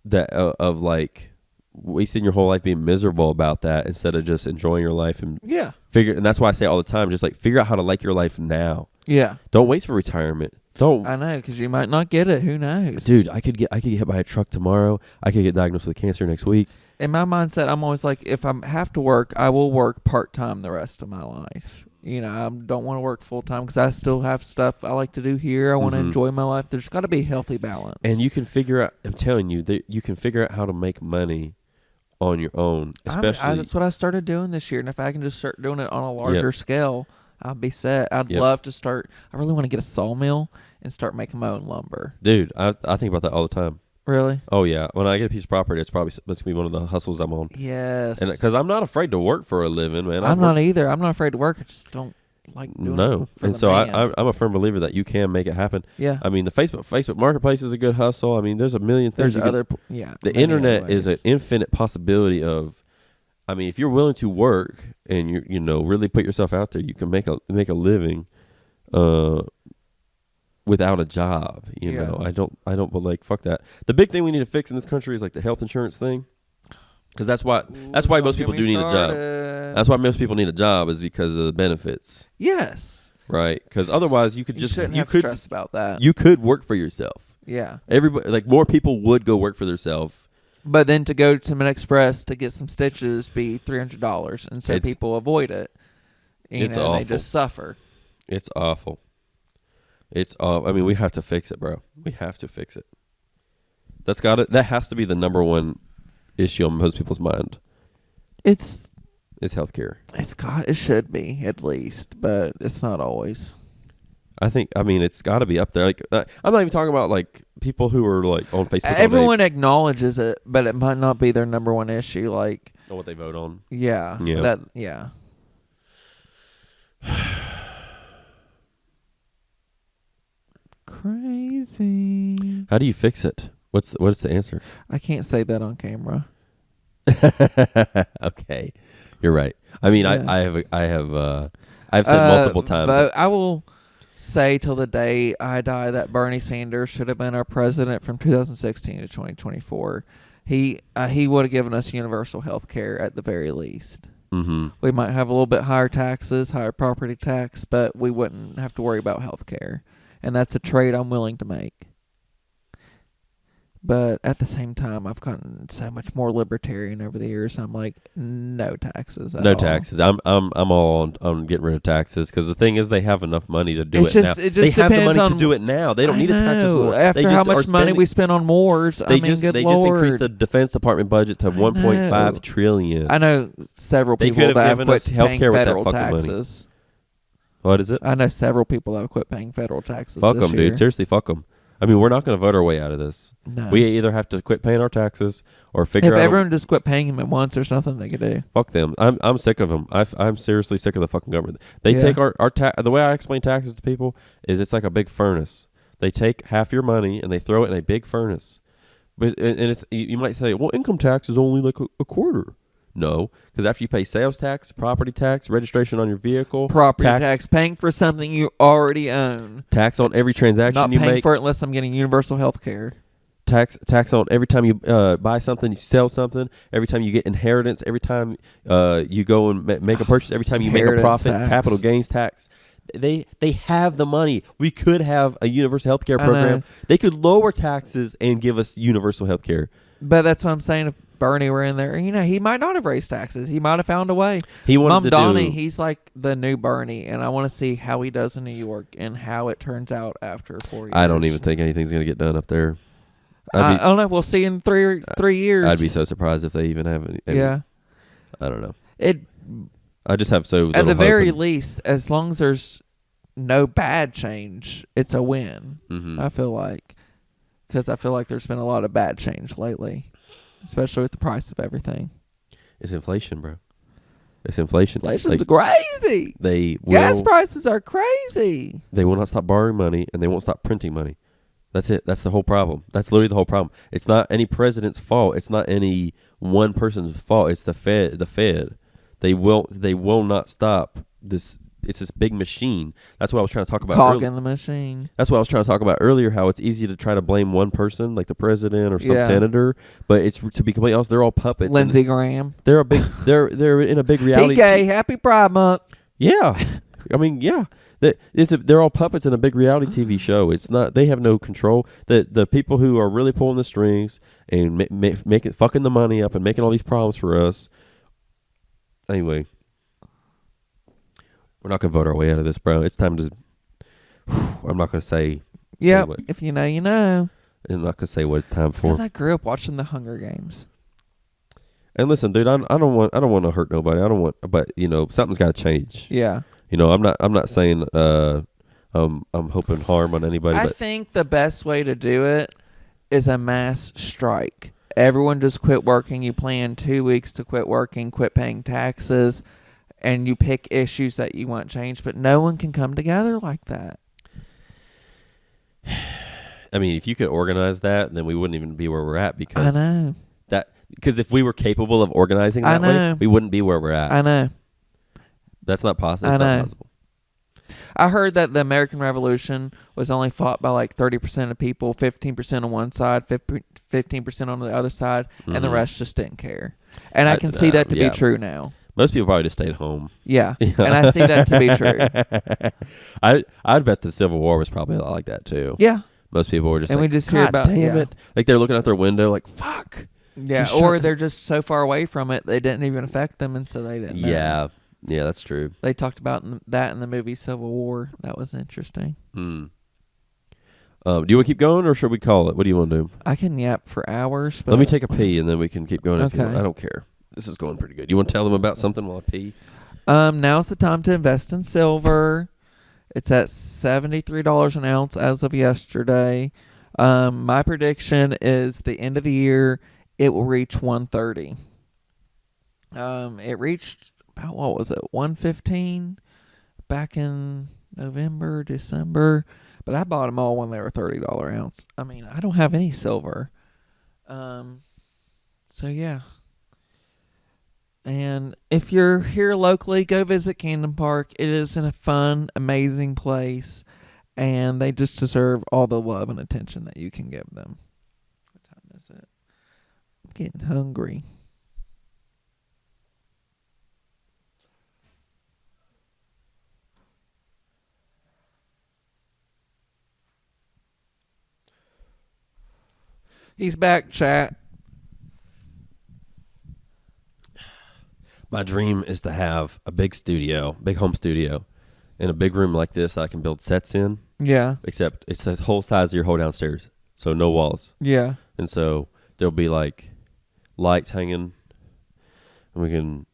that of like wasting your whole life being miserable about that instead of just enjoying your life and and that's why I say all the time, just like figure out how to like your life now. Yeah. Don't wait for retirement. I know, because you might not get it. Who knows? Dude, I could get hit by a truck tomorrow. I could get diagnosed with cancer next week. In my mindset, I'm always like, if I have to work, I will work part-time the rest of my life. I don't want to work full-time because I still have stuff I like to do here. I want to enjoy my life. There's got to be a healthy balance. And you can figure out, I'm telling you, that you can figure out how to make money on your own. Especially that's what I started doing this year. And if I can just start doing it on a larger scale, I'll be set. I'd love to start. I really want to get a sawmill and start making my own lumber. Dude, I think about that all the time. Really? Oh, yeah. When I get a piece of property, that's going to be one of the hustles I'm on. Yes. And because I'm not afraid to work for a living, man. I'm not either. I'm not afraid to work. I just don't like doing it for and the so man. I'm a firm believer that you can make it happen. Yeah. I mean, the Facebook Marketplace is a good hustle. I mean, there's a million things. The internet is an infinite possibility of, I mean, if you're willing to work and you really put yourself out there, you can make a living without a job. You know, I don't but like, fuck that. The big thing we need to fix in this country is like the health insurance thing. Because that's why most people do need a job. That's why most people need a job, is because of the benefits. Yes. Right? Because otherwise you could stress about that. You could work for yourself. Yeah. Everybody, like, more people would go work for themselves. But then to go to MedExpress to get some stitches be $300, and so people avoid it. It's awful. awful. They just suffer. It's awful. It's I mean, we have to fix it, bro. We have to fix it. That has to be the number one issue on most people's mind. It's healthcare. It should be at least, but it's not always. I mean, it's got to be up there. Like, I'm not even talking about like people who are like on Facebook. Everyone acknowledges it, but it might not be their number one issue. Like, what they vote on. Yeah. Yeah. Crazy. How do you fix it? What's the answer? I can't say that on camera. Okay, you're right. I mean, Yeah. I've said multiple times. I will say till the day I die that Bernie Sanders should have been our president from 2016 to 2024. He would have given us universal health care at the very least. Mm-hmm. We might have a little bit higher taxes, higher property tax, but we wouldn't have to worry about health care. And that's a trade I'm willing to make. But at the same time, I've gotten so much more libertarian over the years. I'm like, no taxes at all. No taxes. I'm all on getting rid of taxes because the thing is they have enough money to do it now. They have the money to do it now. They don't need to tax us more. After how much money we spend on wars, they just increased the Defense Department budget to $1.5 trillion. I know several people that have quit paying federal taxes. What is it? I know several people that have quit paying federal taxes. Fuck them, dude. Seriously, fuck them. I mean, we're not going to vote our way out of this. No. We either have to quit paying our taxes or figure out. If everyone just quit paying them at once, there's nothing they could do. Fuck them. I'm sick of them. I'm seriously sick of the fucking government. They take our the way I explain taxes to people is it's like a big furnace. They take half your money and they throw it in a big furnace. But and it's you might say, well, income tax is only like a quarter. No, because after you pay sales tax, property tax, registration on your vehicle, property tax, paying for something you already own, tax on every transaction not you paying make, for it unless I'm getting universal health care. Tax on every time you buy something, you sell something, every time you get inheritance, every time you go and make a purchase, every time you make a profit, tax. Capital gains tax. They have the money. We could have a universal health care program. They could lower taxes and give us universal health care. But that's what I'm saying. If Bernie were in there, he might not have raised taxes. He might have found a way. He wanted Donnie, he's like the new Bernie, and I want to see how he does in New York and how it turns out after 4 years. I don't even think anything's going to get done up there. I don't know. We'll see in three years. I'd be so surprised if they even have any. Yeah. I don't know. I just have so at the very least, as long as there's no bad change, it's a win. Mm-hmm. I feel like, because I feel like there's been a lot of bad change lately, especially with the price of everything. It's inflation, bro. It's inflation. Inflation's crazy. Gas prices are crazy. They will not stop borrowing money, and they won't stop printing money. That's it. That's the whole problem. That's literally the whole problem. It's not any president's fault. It's not any one person's fault. It's the Fed. They will not stop this. It's this big machine. That's what I was trying to talk about. Cog in the machine. That's what I was trying to talk about earlier. How it's easy to try to blame one person, like the president or some senator, but it's to be completely honest, they're all puppets. Lindsey Graham. They're they're in a big reality. He gay. Happy Pride Month. Yeah, I mean, yeah. They're all puppets in a big reality TV show. It's not. They have no control. The people who are really pulling the strings and making fucking the money up and making all these problems for us. Anyway, we're not gonna vote our way out of this, bro. It's time to. I'm not gonna say. Yeah, if you know, you know. I'm not gonna say what it's time for. Because I grew up watching the Hunger Games. And listen, dude, I don't want to hurt nobody. I don't want, but something's got to change. Yeah. I'm not saying I'm hoping harm on anybody. I think the best way to do it is a mass strike. Everyone just quit working. You plan 2 weeks to quit working, quit paying taxes, and you pick issues that you want changed. But no one can come together like that. I mean, if you could organize that, then we wouldn't even be where we're at because I know. Because if we were capable of organizing that way, we wouldn't be where we're at. I know. That's not possible. It's not possible. I heard that the American Revolution was only fought by like 30% of people, 15% on one side, 15% on the other side, and the rest just didn't care. And I can see that to be true now. Most people probably just stayed home. Yeah, and I see that to be true. I'd bet the Civil War was probably a lot like that too. Yeah. Most people were just and like, we just hear about damn it. Like they're looking out their window like, fuck. Yeah, Just or shut- they're just so far away from it they didn't even affect them, and so they didn't know. Yeah, that's true. They talked about that in the movie Civil War. That was interesting. Do you want to keep going, or should we call it? What do you want to do? I can yap for hours. But Let me take a pee, and then we can keep going. If you want. Okay. I don't care. This is going pretty good. You want to tell them about something while I pee? Now's the time to invest in silver. It's at $73 an ounce as of yesterday. My prediction is the end of the year it will reach $130. It reached about, what was it, $115 back in November, December. But I bought them all when they were $30 ounce. I mean, I don't have any silver. So yeah. And if you're here locally, go visit Camden Park. It is a fun, amazing place, and they just deserve all the love and attention that you can give them. What time is it? I'm getting hungry. He's back, chat. My dream is to have a big studio, big home studio, in a big room like this that I can build sets in. Yeah. Except it's the whole size of your whole downstairs, so no walls. Yeah. And so there'll be like lights hanging, and we can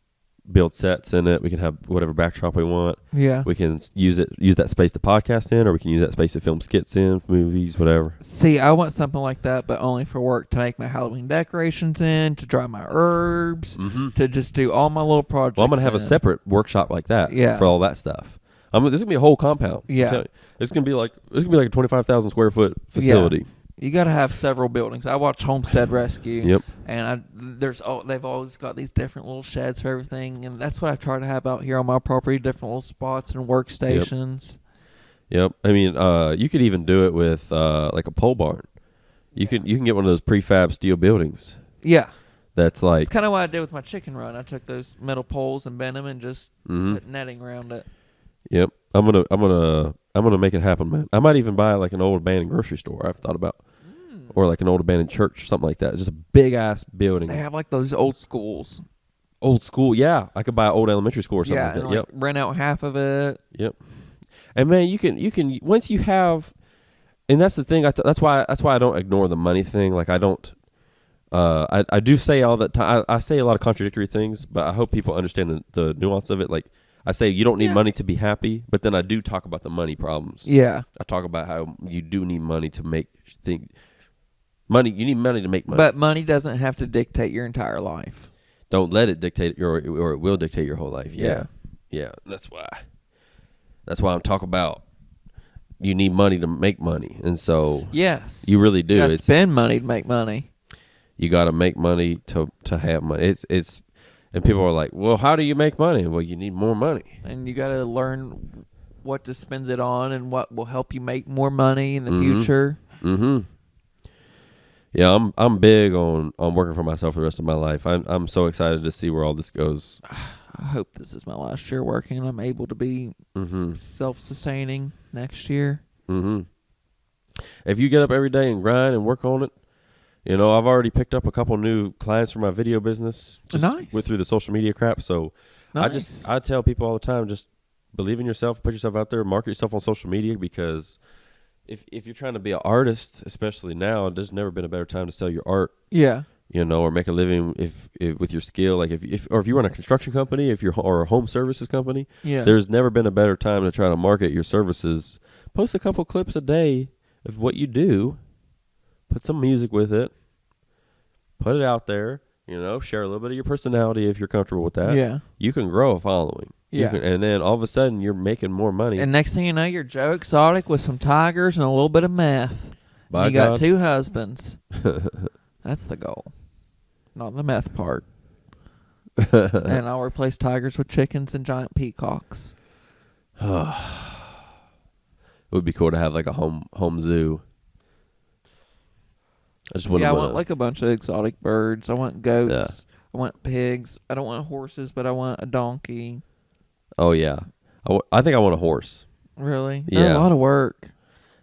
build sets in it. We can have whatever backdrop we want. Yeah. We can use that space to podcast in, or we can use that space to film skits in, movies, whatever. See, I want something like that, but only for work, to make my Halloween decorations in, to dry my herbs, to just do all my little projects. Well, I'm gonna have a in. separate workshop like that. Yeah. For all that stuff. This is gonna be a whole compound. Yeah. It's gonna be like a 25,000 square foot facility. You got to have several buildings. I watch Homestead Rescue. Yep. And they've always got these different little sheds for everything, and that's what I try to have out here on my property, different little spots and workstations. Yep. I mean, you could even do it with like a pole barn. You can get one of those prefab steel buildings. Yeah. That's like, It's kind of what I did with my chicken run. I took those metal poles and bent them and just put netting around it. Yep. I'm gonna make it happen, man. I might even buy like an old abandoned grocery store. I've thought about, or like an old abandoned church, something like that. It's just a big ass building. They have like those old schools. Old school, yeah. I could buy an old elementary school or something like that. And like rent out half of it. Yep. And man, you can once you have, and that's the thing. That's why I don't ignore the money thing. Like I don't. I do say all that time. I say a lot of contradictory things, but I hope people understand the nuance of it. Like I say, you don't need money to be happy, but then I do talk about the money problems. Yeah. I talk about how you do need money to make things. Money, you need money to make money. But money doesn't have to dictate your entire life. Don't let it dictate or it will dictate your whole life. Yeah. That's why I'm talking about. You need money to make money, and so yes, you really do. You gotta spend money to make money. You got to make money to have money. It's and people are like, well, how do you make money? Well, you need more money, and you got to learn what to spend it on and what will help you make more money in the future. Yeah, I'm big on working for myself for the rest of my life. I'm so excited to see where all this goes. I hope this is my last year working and I'm able to be self-sustaining next year. If you get up every day and grind and work on it, you know, I've already picked up a couple new clients for my video business. Nice. Went through the social media crap. So nice. I tell people all the time, just believe in yourself, put yourself out there, market yourself on social media, because if you're trying to be an artist, especially now, there's never been a better time to sell your art. Yeah. You know, or make a living if with your skill. Like if you run a construction company, or a home services company, there's never been a better time to try to market your services. Post a couple clips a day of what you do. Put some music with it. Put it out there. You know, share a little bit of your personality if you're comfortable with that. Yeah. You can grow a following. Yeah. And then all of a sudden you're making more money. And next thing you know, you're Joe Exotic with some tigers and a little bit of meth. By you God. got 2 husbands. That's the goal. Not the meth part. And I'll replace tigers with chickens and giant peacocks. It would be cool to have like a home zoo. I just I want like a bunch of exotic birds. I want goats. Yeah. I want pigs. I don't want horses, but I want a donkey. Oh, yeah. I think I want a horse. Really? Yeah. They're a lot of work.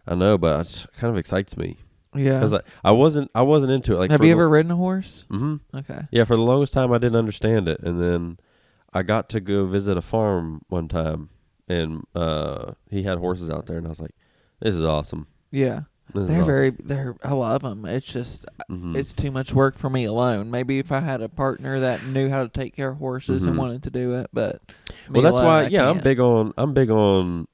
I know, but it kind of excites me. Yeah. Because I wasn't into it. Like, have you ever ridden a horse? Mm-hmm. Okay. Yeah, for the longest time I didn't understand it, and then I got to go visit a farm one time, and he had horses out there, and I was like, "This is awesome." Yeah. This is They're awesome. I love them. It's just, Mm-hmm. it's too much work for me alone. Maybe if I had a partner that knew how to take care of horses and wanted to do it, but well, that's alone, why. I Yeah, can't. I'm big on.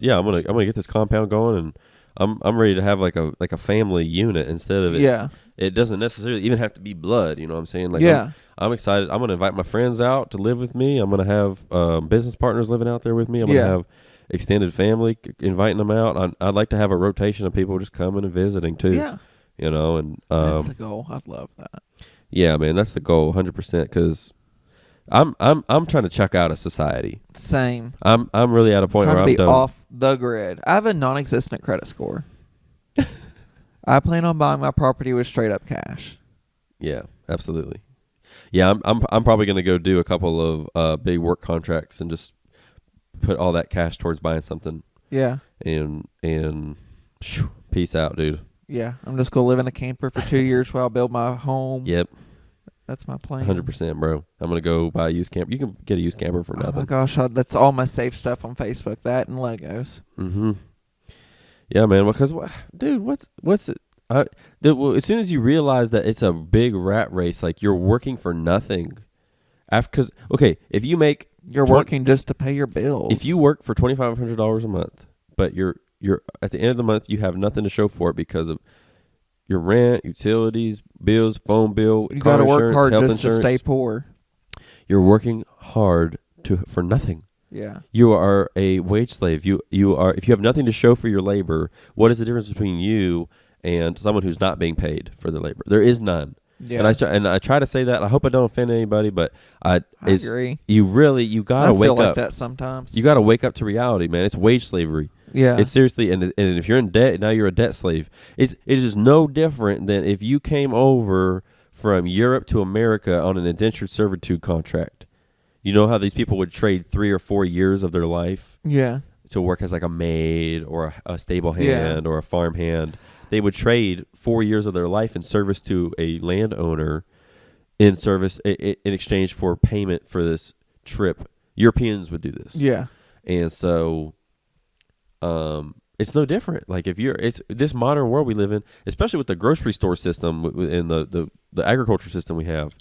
Yeah, I'm gonna get this compound going, and I'm ready to have like a family unit instead of it. Yeah. It doesn't necessarily even have to be blood. You know what I'm saying? Like, Yeah. I'm excited. I'm gonna invite my friends out to live with me. I'm gonna have business partners living out there with me. I'm gonna have extended family inviting them out. I'd like to have a rotation of people just coming and visiting too. Yeah. You know, and That's the goal. I'd love that. yeah, man, that's the goal, 100%. Because I'm trying to check out of society. Same. I'm really at a point Trying where to I'm be done. off the grid. I have a non-existent credit score. I plan on buying my property with straight up cash. Yeah, absolutely. Yeah, I'm probably gonna go do a couple of big work contracts and just put all that cash towards buying something. Yeah. And peace out, dude. Yeah. I'm just gonna live in a camper for 2 years while I build my home. Yep, That's my plan. 100%, bro. I'm gonna go buy a used camper. You can get a used camper for Oh nothing. my gosh, that's all my safe stuff on Facebook. That and Legos. Mm-hmm. Yeah, man. Because, dude, what's it? As soon as you realize that it's a big rat race, like you're working for nothing. Because if you make You're working just to pay your bills. if you work for $2,500 a month, but you're at the end of the month you have nothing to show for it because of your rent, utilities, bills, phone bill, you car got to work insurance, hard health just insurance. to stay poor. You're working hard for nothing. Yeah. You are a wage slave. You are, if you have nothing to show for your labor, what is the difference between you and someone who's not being paid for their labor? There is none. Yeah. And I try to say that. I hope I don't offend anybody, but I agree. You gotta wake feel like up. that sometimes. You gotta wake up to reality, man. It's wage slavery. Yeah. It's seriously, and if you're in debt, now you're a debt slave. It is no different than if you came over from Europe to America on an indentured servitude contract. You know how these people would trade 3 or 4 years of their life Yeah. to work as like a maid or a stable hand or a farm hand. They would trade 4 years of their life in service to a landowner in exchange for payment for this trip. Europeans would do this. Yeah. And so it's no different. Like it's this modern world we live in, especially with the grocery store system and the agriculture system we have,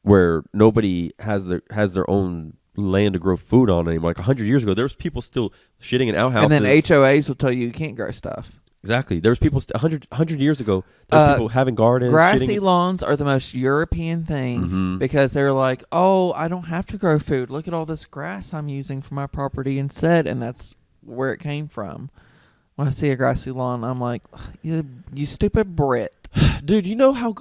where nobody has their own land to grow food on anymore. Like 100 years ago, there was people still shitting in outhouses. And then HOAs will tell you can't grow stuff. Exactly. There was people 100 years ago. There was people having gardens. Grassy lawns are the most European thing because they're like, oh, I don't have to grow food. Look at all this grass I'm using for my property instead, and that's where it came from. When I see a grassy lawn, I'm like, you stupid Brit. Dude, you know how,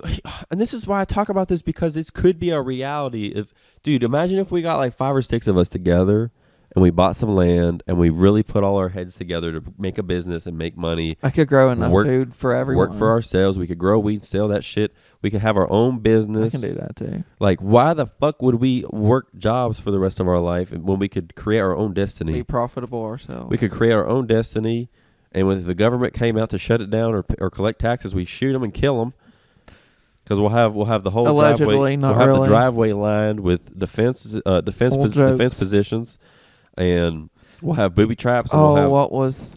and this is why I talk about this, because this could be a reality. Dude, imagine if we got like 5 or 6 of us together and we bought some land and we really put all our heads together to make a business and make money. I could grow enough food for everyone. Work for ourselves. We could grow weed, sell that shit. We could have our own business. I can do that too. Like, why the fuck would we work jobs for the rest of our life when we could create our own destiny? Be profitable ourselves. We could create our own destiny. And when the government came out to shut it down or collect taxes, we shoot them and kill them. Because we'll have the whole allegedly, driveway. not we'll have really. the driveway lined with defense positions, and we'll have booby traps. And there's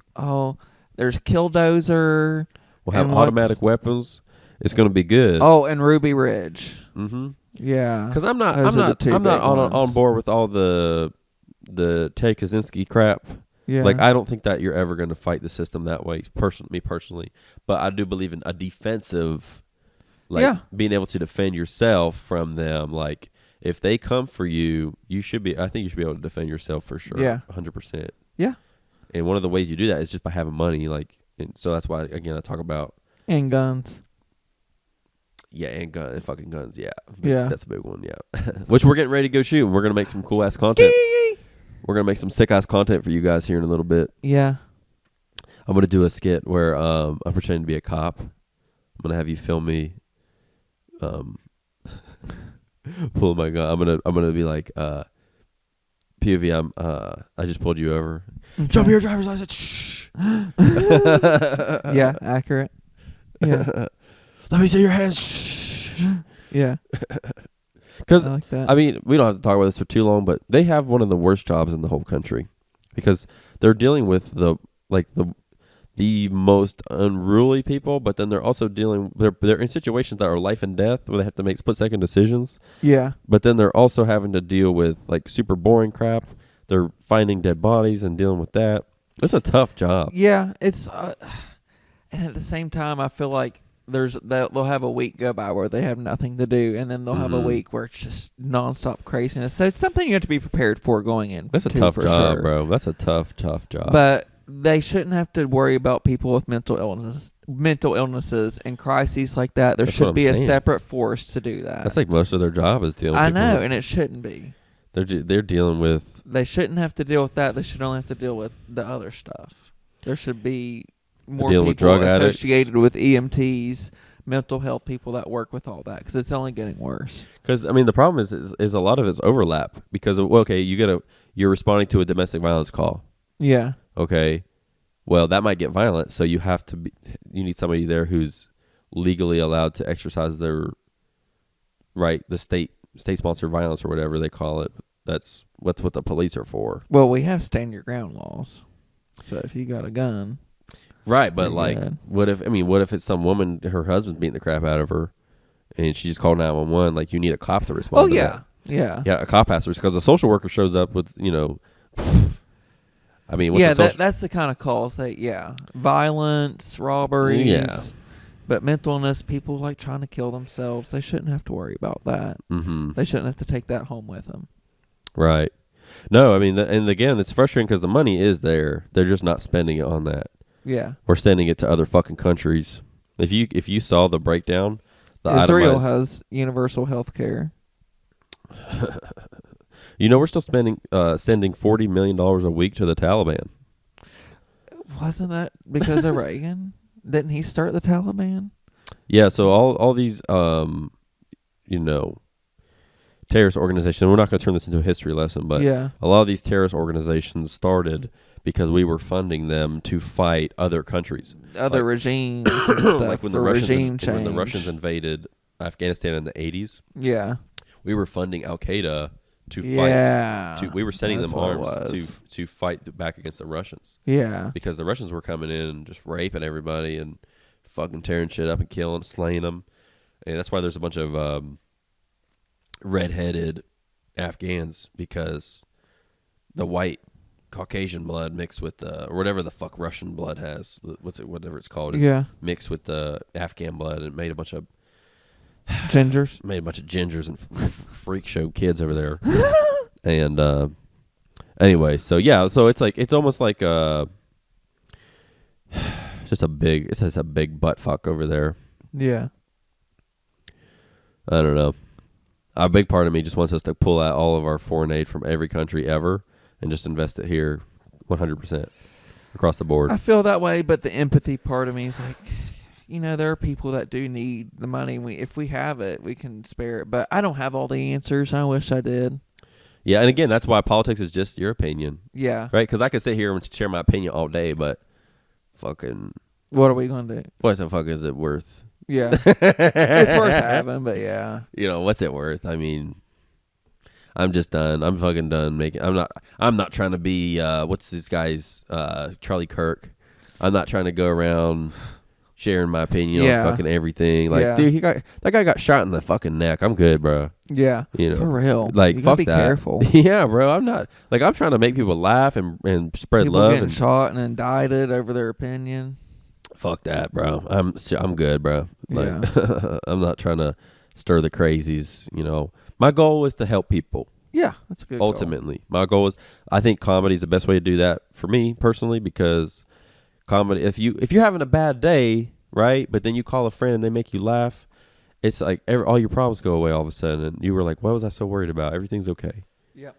Killdozer. We'll have automatic weapons. It's going to be good. Oh, and Ruby Ridge. Mm-hmm. Yeah. Because I'm not on board with all the Ted Kaczynski crap. Yeah. Like, I don't think that you're ever going to fight the system that way. Me personally, but I do believe in a defensive. Being able to defend yourself from them. Like, if they come for you, I think you should be able to defend yourself for sure. Yeah. 100%. Yeah. And one of the ways you do that is just by having money. Like, and so that's why, again, I talk about. And guns. Yeah, and fucking guns. Yeah. Yeah. That's a big one. Yeah. Which we're getting ready to go shoot. We're going to make some cool ass content. We're going to make some sick ass content for you guys here in a little bit. Yeah. I'm going to do a skit where I'm pretending to be a cop. I'm going to have you film me. Pull my gun. I'm gonna be like, POV. I just pulled you over. Okay. Show me your driver's license. Shh. Yeah, accurate. Yeah. Let me see your hands. Yeah. Because I like that. I mean, we don't have to talk about this for too long, but they have one of the worst jobs in the whole country because they're dealing with the most unruly people, but then they're also they're in situations that are life and death where they have to make split-second decisions. Yeah. But then they're also having to deal with like super boring crap. They're finding dead bodies and dealing with that. It's a tough job. Yeah, it's and at the same time I feel like they'll have a week go by where they have nothing to do, and then they'll have a week where it's just nonstop craziness. So it's something you have to be prepared for going in. That's a tough job, bro. That's a tough job. But they shouldn't have to worry about people with mental illnesses and crises like that. There should be a separate force to do that. That's like most of their job is dealing with I people know, and it shouldn't be. They're dealing with... They shouldn't have to deal with that. They should only have to deal with the other stuff. There should be more people with drug associated with EMTs, mental health people that work with all that, because it's only getting worse. Because I mean, the problem is a lot of it's overlap. Because you're responding to a domestic violence call. Yeah. Okay. Well, that might get violent, so you need somebody there who's legally allowed to exercise their right, the state sponsored violence or whatever they call it. That's what the police are for. Well, we have stand your ground laws. So if you got a gun, right? But like, what if it's some woman, her husband's beating the crap out of her, and she just called 911? Like, you need a cop to respond. Oh to yeah, that. yeah, yeah. A cop has to, because a social worker shows up with I mean, that's the kind of calls that violence, robberies. Yeah. But mental illness, people like trying to kill themselves, they shouldn't have to worry about that. Mm-hmm. They shouldn't have to take that home with them. Right. No, I mean, and again, it's frustrating because the money is there. They're just not spending it on that. Yeah. We're sending it to other fucking countries. If you saw the breakdown, Israel has universal health care. We're still sending $40 million a week to the Taliban. Wasn't that because of Reagan? Didn't he start the Taliban? Yeah, so all these terrorist organizations, we're not going to turn this into a history lesson, but a lot of these terrorist organizations started because we were funding them to fight other countries. Other regimes and stuff. Like when the Russians invaded Afghanistan in the 80s. Yeah. We were funding Al-Qaeda to fight. We were sending them arms to fight back against the Russians. Yeah. Because the Russians were coming in and just raping everybody and fucking tearing shit up and killing, slaying them. And that's why there's a bunch of red-headed Afghans, because the white Caucasian blood mixed with or whatever the fuck Russian blood has, whatever it's called, mixed with the Afghan blood, and made a bunch of gingers. Made a bunch of gingers and freak show kids over there. And anyway, so it's almost like just a big butt fuck over there. Yeah. I don't know. A big part of me just wants us to pull out all of our foreign aid from every country ever and just invest it here 100% across the board. I feel that way, but the empathy part of me is like, there are people that do need the money. If we have it, we can spare it. But I don't have all the answers. I wish I did. Yeah, and again, that's why politics is just your opinion. Yeah. Right? Because I could sit here and share my opinion all day, but fucking... What are we going to do? What the fuck is it worth? Yeah. It's worth having, but yeah. What's it worth? I mean, I'm just done. I'm fucking done making... I'm not trying to be... what's this guy's... Charlie Kirk. I'm not trying to go around... sharing my opinion on fucking everything. Like, dude, that guy got shot in the fucking neck. I'm good, bro. Yeah. For real. Like, you fuck be that. Careful. Yeah, bro. I'm not, like, I'm trying to make people laugh and spread people love. Getting shot and indicted over their opinion. Fuck that, bro. I'm good, bro. Like, I'm not trying to stir the crazies, My goal is to help people. Yeah, that's a good ultimately. My goal is, I think comedy is the best way to do that for me personally, because comedy, if you're having a bad day, right, but then you call a friend and they make you laugh, it's like all your problems go away all of a sudden, and you were like, what was I so worried about? Everything's okay. Yeah.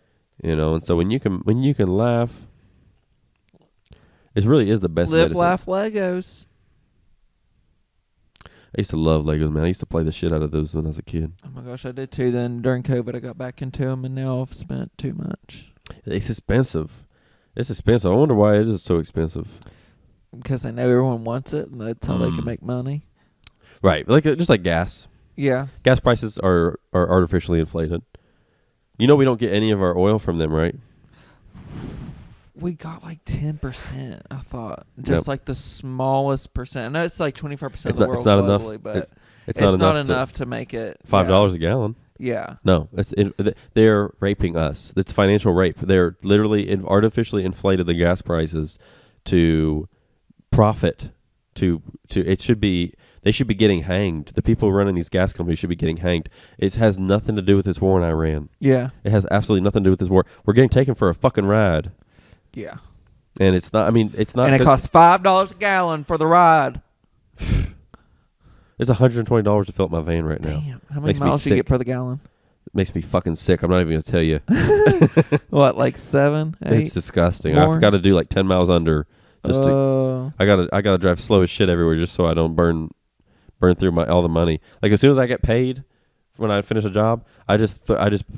And so when you can laugh, it really is the best Live, medicine. laugh, Legos. I used to love Legos, man. I used to play the shit out of those when I was a kid. Oh my gosh, I did too. Then during COVID, I got back into them, and now I've spent too much. It's expensive. I wonder why it is so expensive. Because I know everyone wants it, and that's how they can make money. Right. Like just like gas. Yeah. Gas prices are artificially inflated. You know we don't get any of our oil from them, right? We got like 10%, I thought. Just like the smallest percent. I know it's like 25% of the world globally, but it's not not enough to make it $5 a gallon. Yeah. No, they're raping us. It's financial rape. They're literally artificially inflated the gas prices to profit. They should be getting hanged. The people running these gas companies should be getting hanged. It has nothing to do with this war in Iran. Yeah. It has absolutely nothing to do with this war. We're getting taken for a fucking ride. Yeah. And it's not. I mean, it's not. And it costs $5 a gallon for the ride. It's $120 to fill up my van right now. Damn. How many miles do you get per the gallon? It makes me fucking sick. I'm not even gonna tell you. What, like 7, 8? It's disgusting. More? I've got to do like 10 miles under. I gotta drive slow as shit everywhere just so I don't burn through all the money. Like as soon as I get paid when I finish a job, I just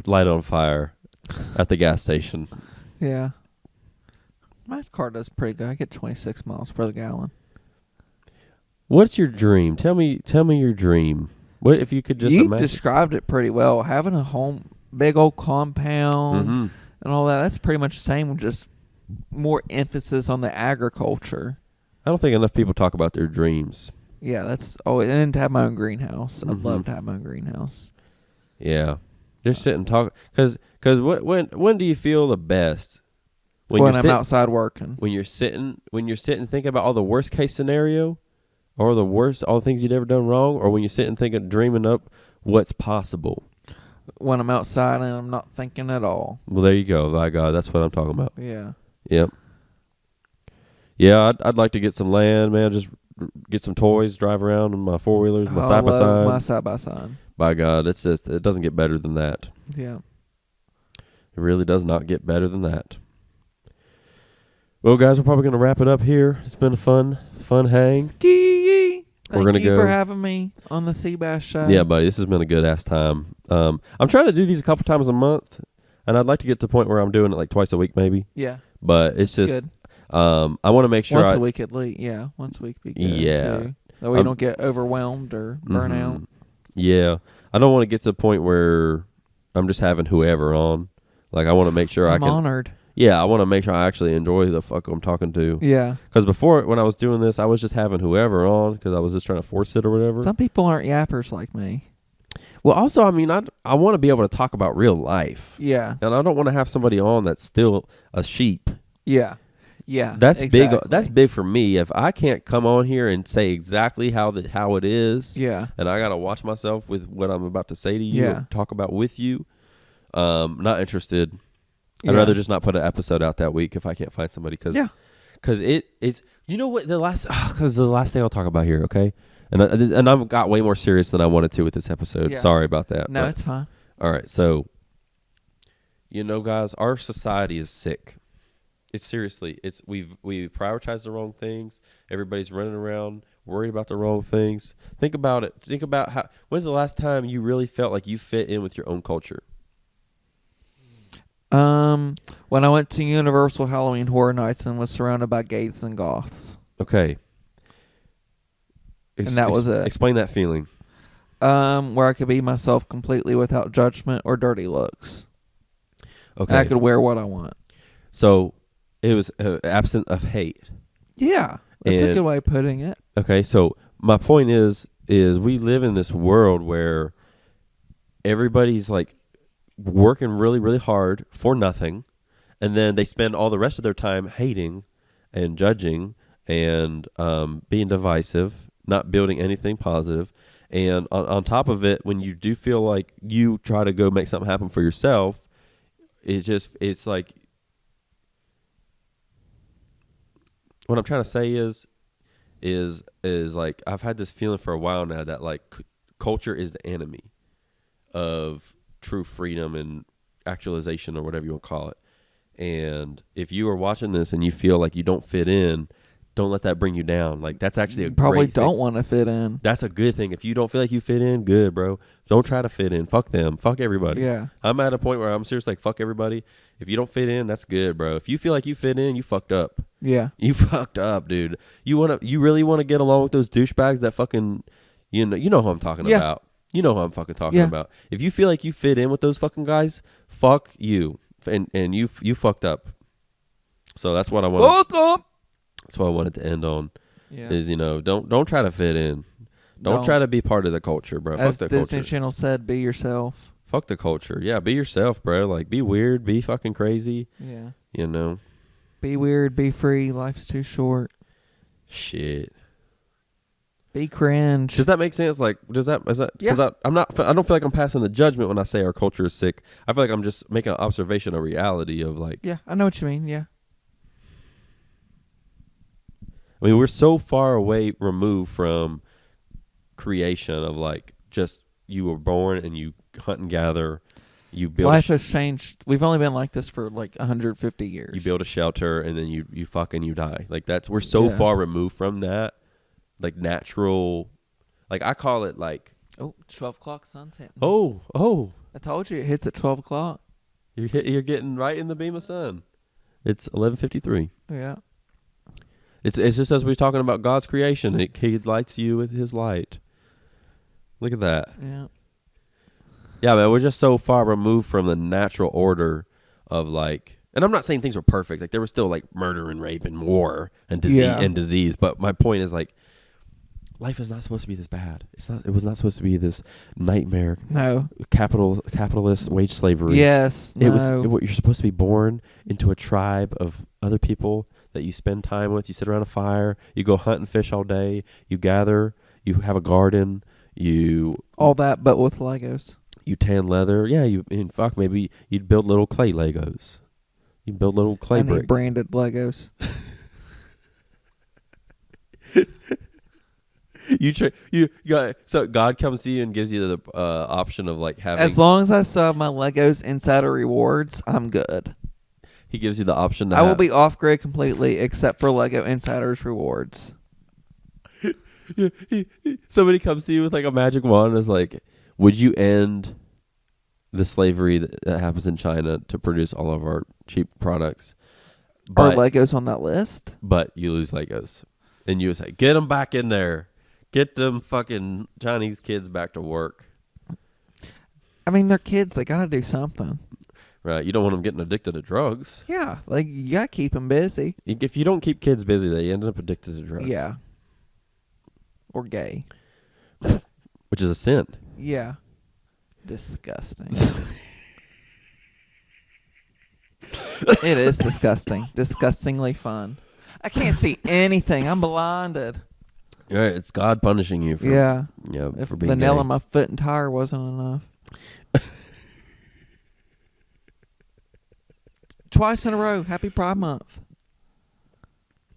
light it on fire at the gas station. Yeah. My car does pretty good. I get 26 miles per the gallon. What's your dream? Tell me your dream. What if you could just imagine? Described it pretty well. Having a home, big old compound and all that. That's pretty much the same, just more emphasis on the agriculture. I don't think enough people talk about their dreams. Yeah, that's and then to have my own greenhouse. I'd love to have my own greenhouse. Yeah, just sit and talk. Because when do you feel the best? When I'm outside working. When you're sitting thinking about all the worst case scenario, or all the things you'd ever done wrong, or when you sit and dreaming up what's possible. When I'm outside and I'm not thinking at all. Well, there you go. By God, that's what I'm talking about. Yeah. Yep. Yeah, I'd like to get some land, man. Just get some toys, drive around in my 4-wheelers, my side by side. My side by side. By God, it doesn't get better than that. Yeah. It really does not get better than that. Well, guys, we're probably going to wrap it up here. It's been a fun hang. Ski. Thank you go for having me on the Seabass Show. Yeah, buddy, this has been a good ass time. I'm trying to do these a couple times a month, and I'd like to get to the point where I'm doing it like twice a week, maybe. Yeah. But it's just, good. I want to make sure once a week at least. Yeah, once a week be good. Yeah. Too. That way you don't get overwhelmed or burn out. Yeah, I don't want to get to the point where I'm just having whoever on. Like I want to make sure I'm honored. Yeah, I want to make sure I actually enjoy the fuck I'm talking to. Yeah. Because before, when I was doing this, I was just having whoever on because I was just trying to force it or whatever. Some people aren't yappers like me. Well, also, I mean, I want to be able to talk about real life. Yeah. And I don't want to have somebody on that's still a sheep. Yeah. Yeah. That's exactly. big. That's big for me. If I can't come on here and say exactly how it is. Yeah. And I got to watch myself with what I'm about to say to you. Yeah. Or talk about with you. Not interested. I'd rather just not put an episode out that week if I can't find somebody. Cause it's, you know what, the last thing I'll talk about here. Okay. And I've got way more serious than I wanted to with this episode. Yeah. Sorry about that. No, it's fine. All right. So, you know, guys, our society is sick. It's seriously, we've prioritized the wrong things. Everybody's running around worried about the wrong things. Think about it. Think about when's the last time you really felt like you fit in with your own culture? When I went to Universal Halloween Horror Nights and was surrounded by gays and goths. Okay. And that was it. Explain that feeling. Where I could be myself completely without judgment or dirty looks. Okay. And I could wear what I want. So it was absent of hate. Yeah. That's a good way of putting it. Okay. So my point is we live in this world where everybody's like working really, really hard for nothing. And then they spend all the rest of their time hating and judging and being divisive, not building anything positive. And on top of it, when you do feel like you try to go make something happen for yourself, it's like, what I'm trying to say is like, I've had this feeling for a while now that like culture is the enemy of true freedom and actualization or whatever you want to call it. And if you are watching this and you feel like you don't fit in, don't let that bring you down. Like that's actually a probably great don't thing. Want to fit in. That's a good thing. If you don't feel like you fit in, good, bro. Don't try to fit in. Fuck them. Fuck everybody. Yeah. I'm at a point where I'm seriously like, fuck everybody. If you don't fit in, that's good, bro. If you feel like you fit in, you fucked up. Yeah. You fucked up, dude. You really want to get along with those douchebags that fucking You know who I'm talking Yeah. about. You know who I'm fucking talking Yeah. about. If you feel like you fit in with those fucking guys, fuck you, and you fucked up. So that's what I wanted. Fuck up. That's what I wanted to end on. Yeah. Is don't try to fit in. Don't try to be part of the culture, bro. As Fuck the Disney culture. Channel said, be yourself. Fuck the culture. Yeah, be yourself, bro. Like, be weird, be fucking crazy. Yeah. You know. Be weird, be free. Life's too short. Shit. Be cringe. Does that make sense? Like, is that? Yeah. Because I don't feel like I'm passing the judgment when I say our culture is sick. I feel like I'm just making an observation of reality of like. Yeah, I know what you mean. Yeah. I mean, we're so far away removed from creation of like just you were born and you hunt and gather. You build Life has changed. We've only been like this for like 150 years. You build a shelter and then you fucking you die. Like we're so far removed from that. Like natural, like I call it like. Oh, 12 o'clock sunset. Oh. I told you it hits at 12 o'clock. You're getting right in the beam of sun. It's 11:53. Yeah. It's just as we're talking about God's creation. He lights you with His light. Look at that. Yeah. Yeah, man, we're just so far removed from the natural order of like, and I'm not saying things were perfect. Like there was still like murder and rape and war and disease. But my point is like, life is not supposed to be this bad. It was not supposed to be this nightmare. No. Capitalist wage slavery. Yes. You're supposed to be born into a tribe of other people that you spend time with. You sit around a fire. You go hunt and fish all day. You gather. You have a garden. All that, but with Legos. You tan leather. Yeah, maybe you'd build little clay Legos. You build little clay bricks. Branded Legos. So God comes to you and gives you the option of like having. As long as I still have my Legos Insider Rewards, I'm good. He gives you the option to I will be off grid completely except for Lego Insiders Rewards. Somebody comes to you with like a magic wand and is like, would you end the slavery that happens in China to produce all of our cheap products? Are Legos on that list? But you lose Legos. And you say, get them back in there. Get them fucking Chinese kids back to work. I mean, they're kids. They got to do something. Right. You don't want them getting addicted to drugs. Yeah. Like, you got to keep them busy. If you don't keep kids busy, they end up addicted to drugs. Yeah. Or gay. Which is a sin. Yeah. Disgusting. It is disgusting. Disgustingly fun. I can't see anything. I'm blinded. Right. It's God punishing you for, if for being the nail gay. in my foot and tire wasn't enough. Twice in a row. Happy Pride Month.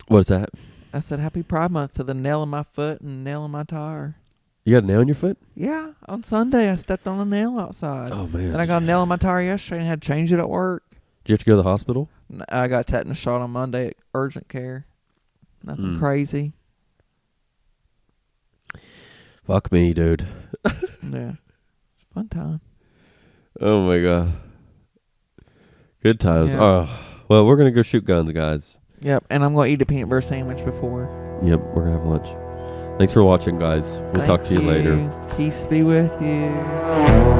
What's that? I said Happy Pride Month to the nail in my foot and nail in my tire. You got a nail in your foot? Yeah. On Sunday, I stepped on a nail outside. Oh, man. And I got a nail in my tire yesterday and had to change it at work. Did you have to go to the hospital? I got tetanus shot on Monday at urgent care. Nothing crazy. Fuck me, dude. Yeah. Fun time. Oh, my God. Good times. Yeah. Oh, well, we're going to go shoot guns, guys. Yep. And I'm going to eat a peanut butter sandwich before. Yep, we're going to have lunch. Thanks for watching, guys. We'll talk to you later. Peace be with you.